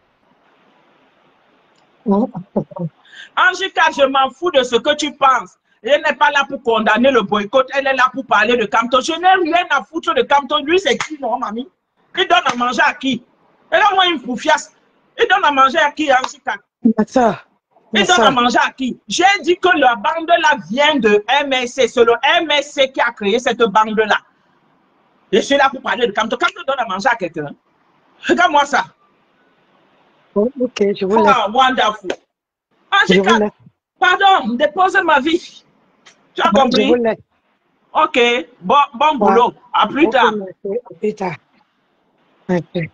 Angika, je m'en fous de ce que tu penses. Elle n'est pas là pour condamner le boycott, elle est là pour parler de Camto. Je n'ai rien à foutre de Camto. Lui, c'est qui, non, mamie? Il donne à manger à qui? Elle a moins une poufiasse. Il donne à manger à qui, Angika? Il donne à manger à qui? J'ai dit que la bande-là vient de MSC. C'est le MSC qui a créé cette bande-là. Je suis là pour parler de Camto. Camto donne à manger à quelqu'un. Regarde-moi ça. Oh, ok, je vous laisse. Ah, wonderful. Angika, pardon, dépose ma vie. Tu as compris? Je vous laisse. Ok, bon boulot. À plus tard. À plus tard. Ok.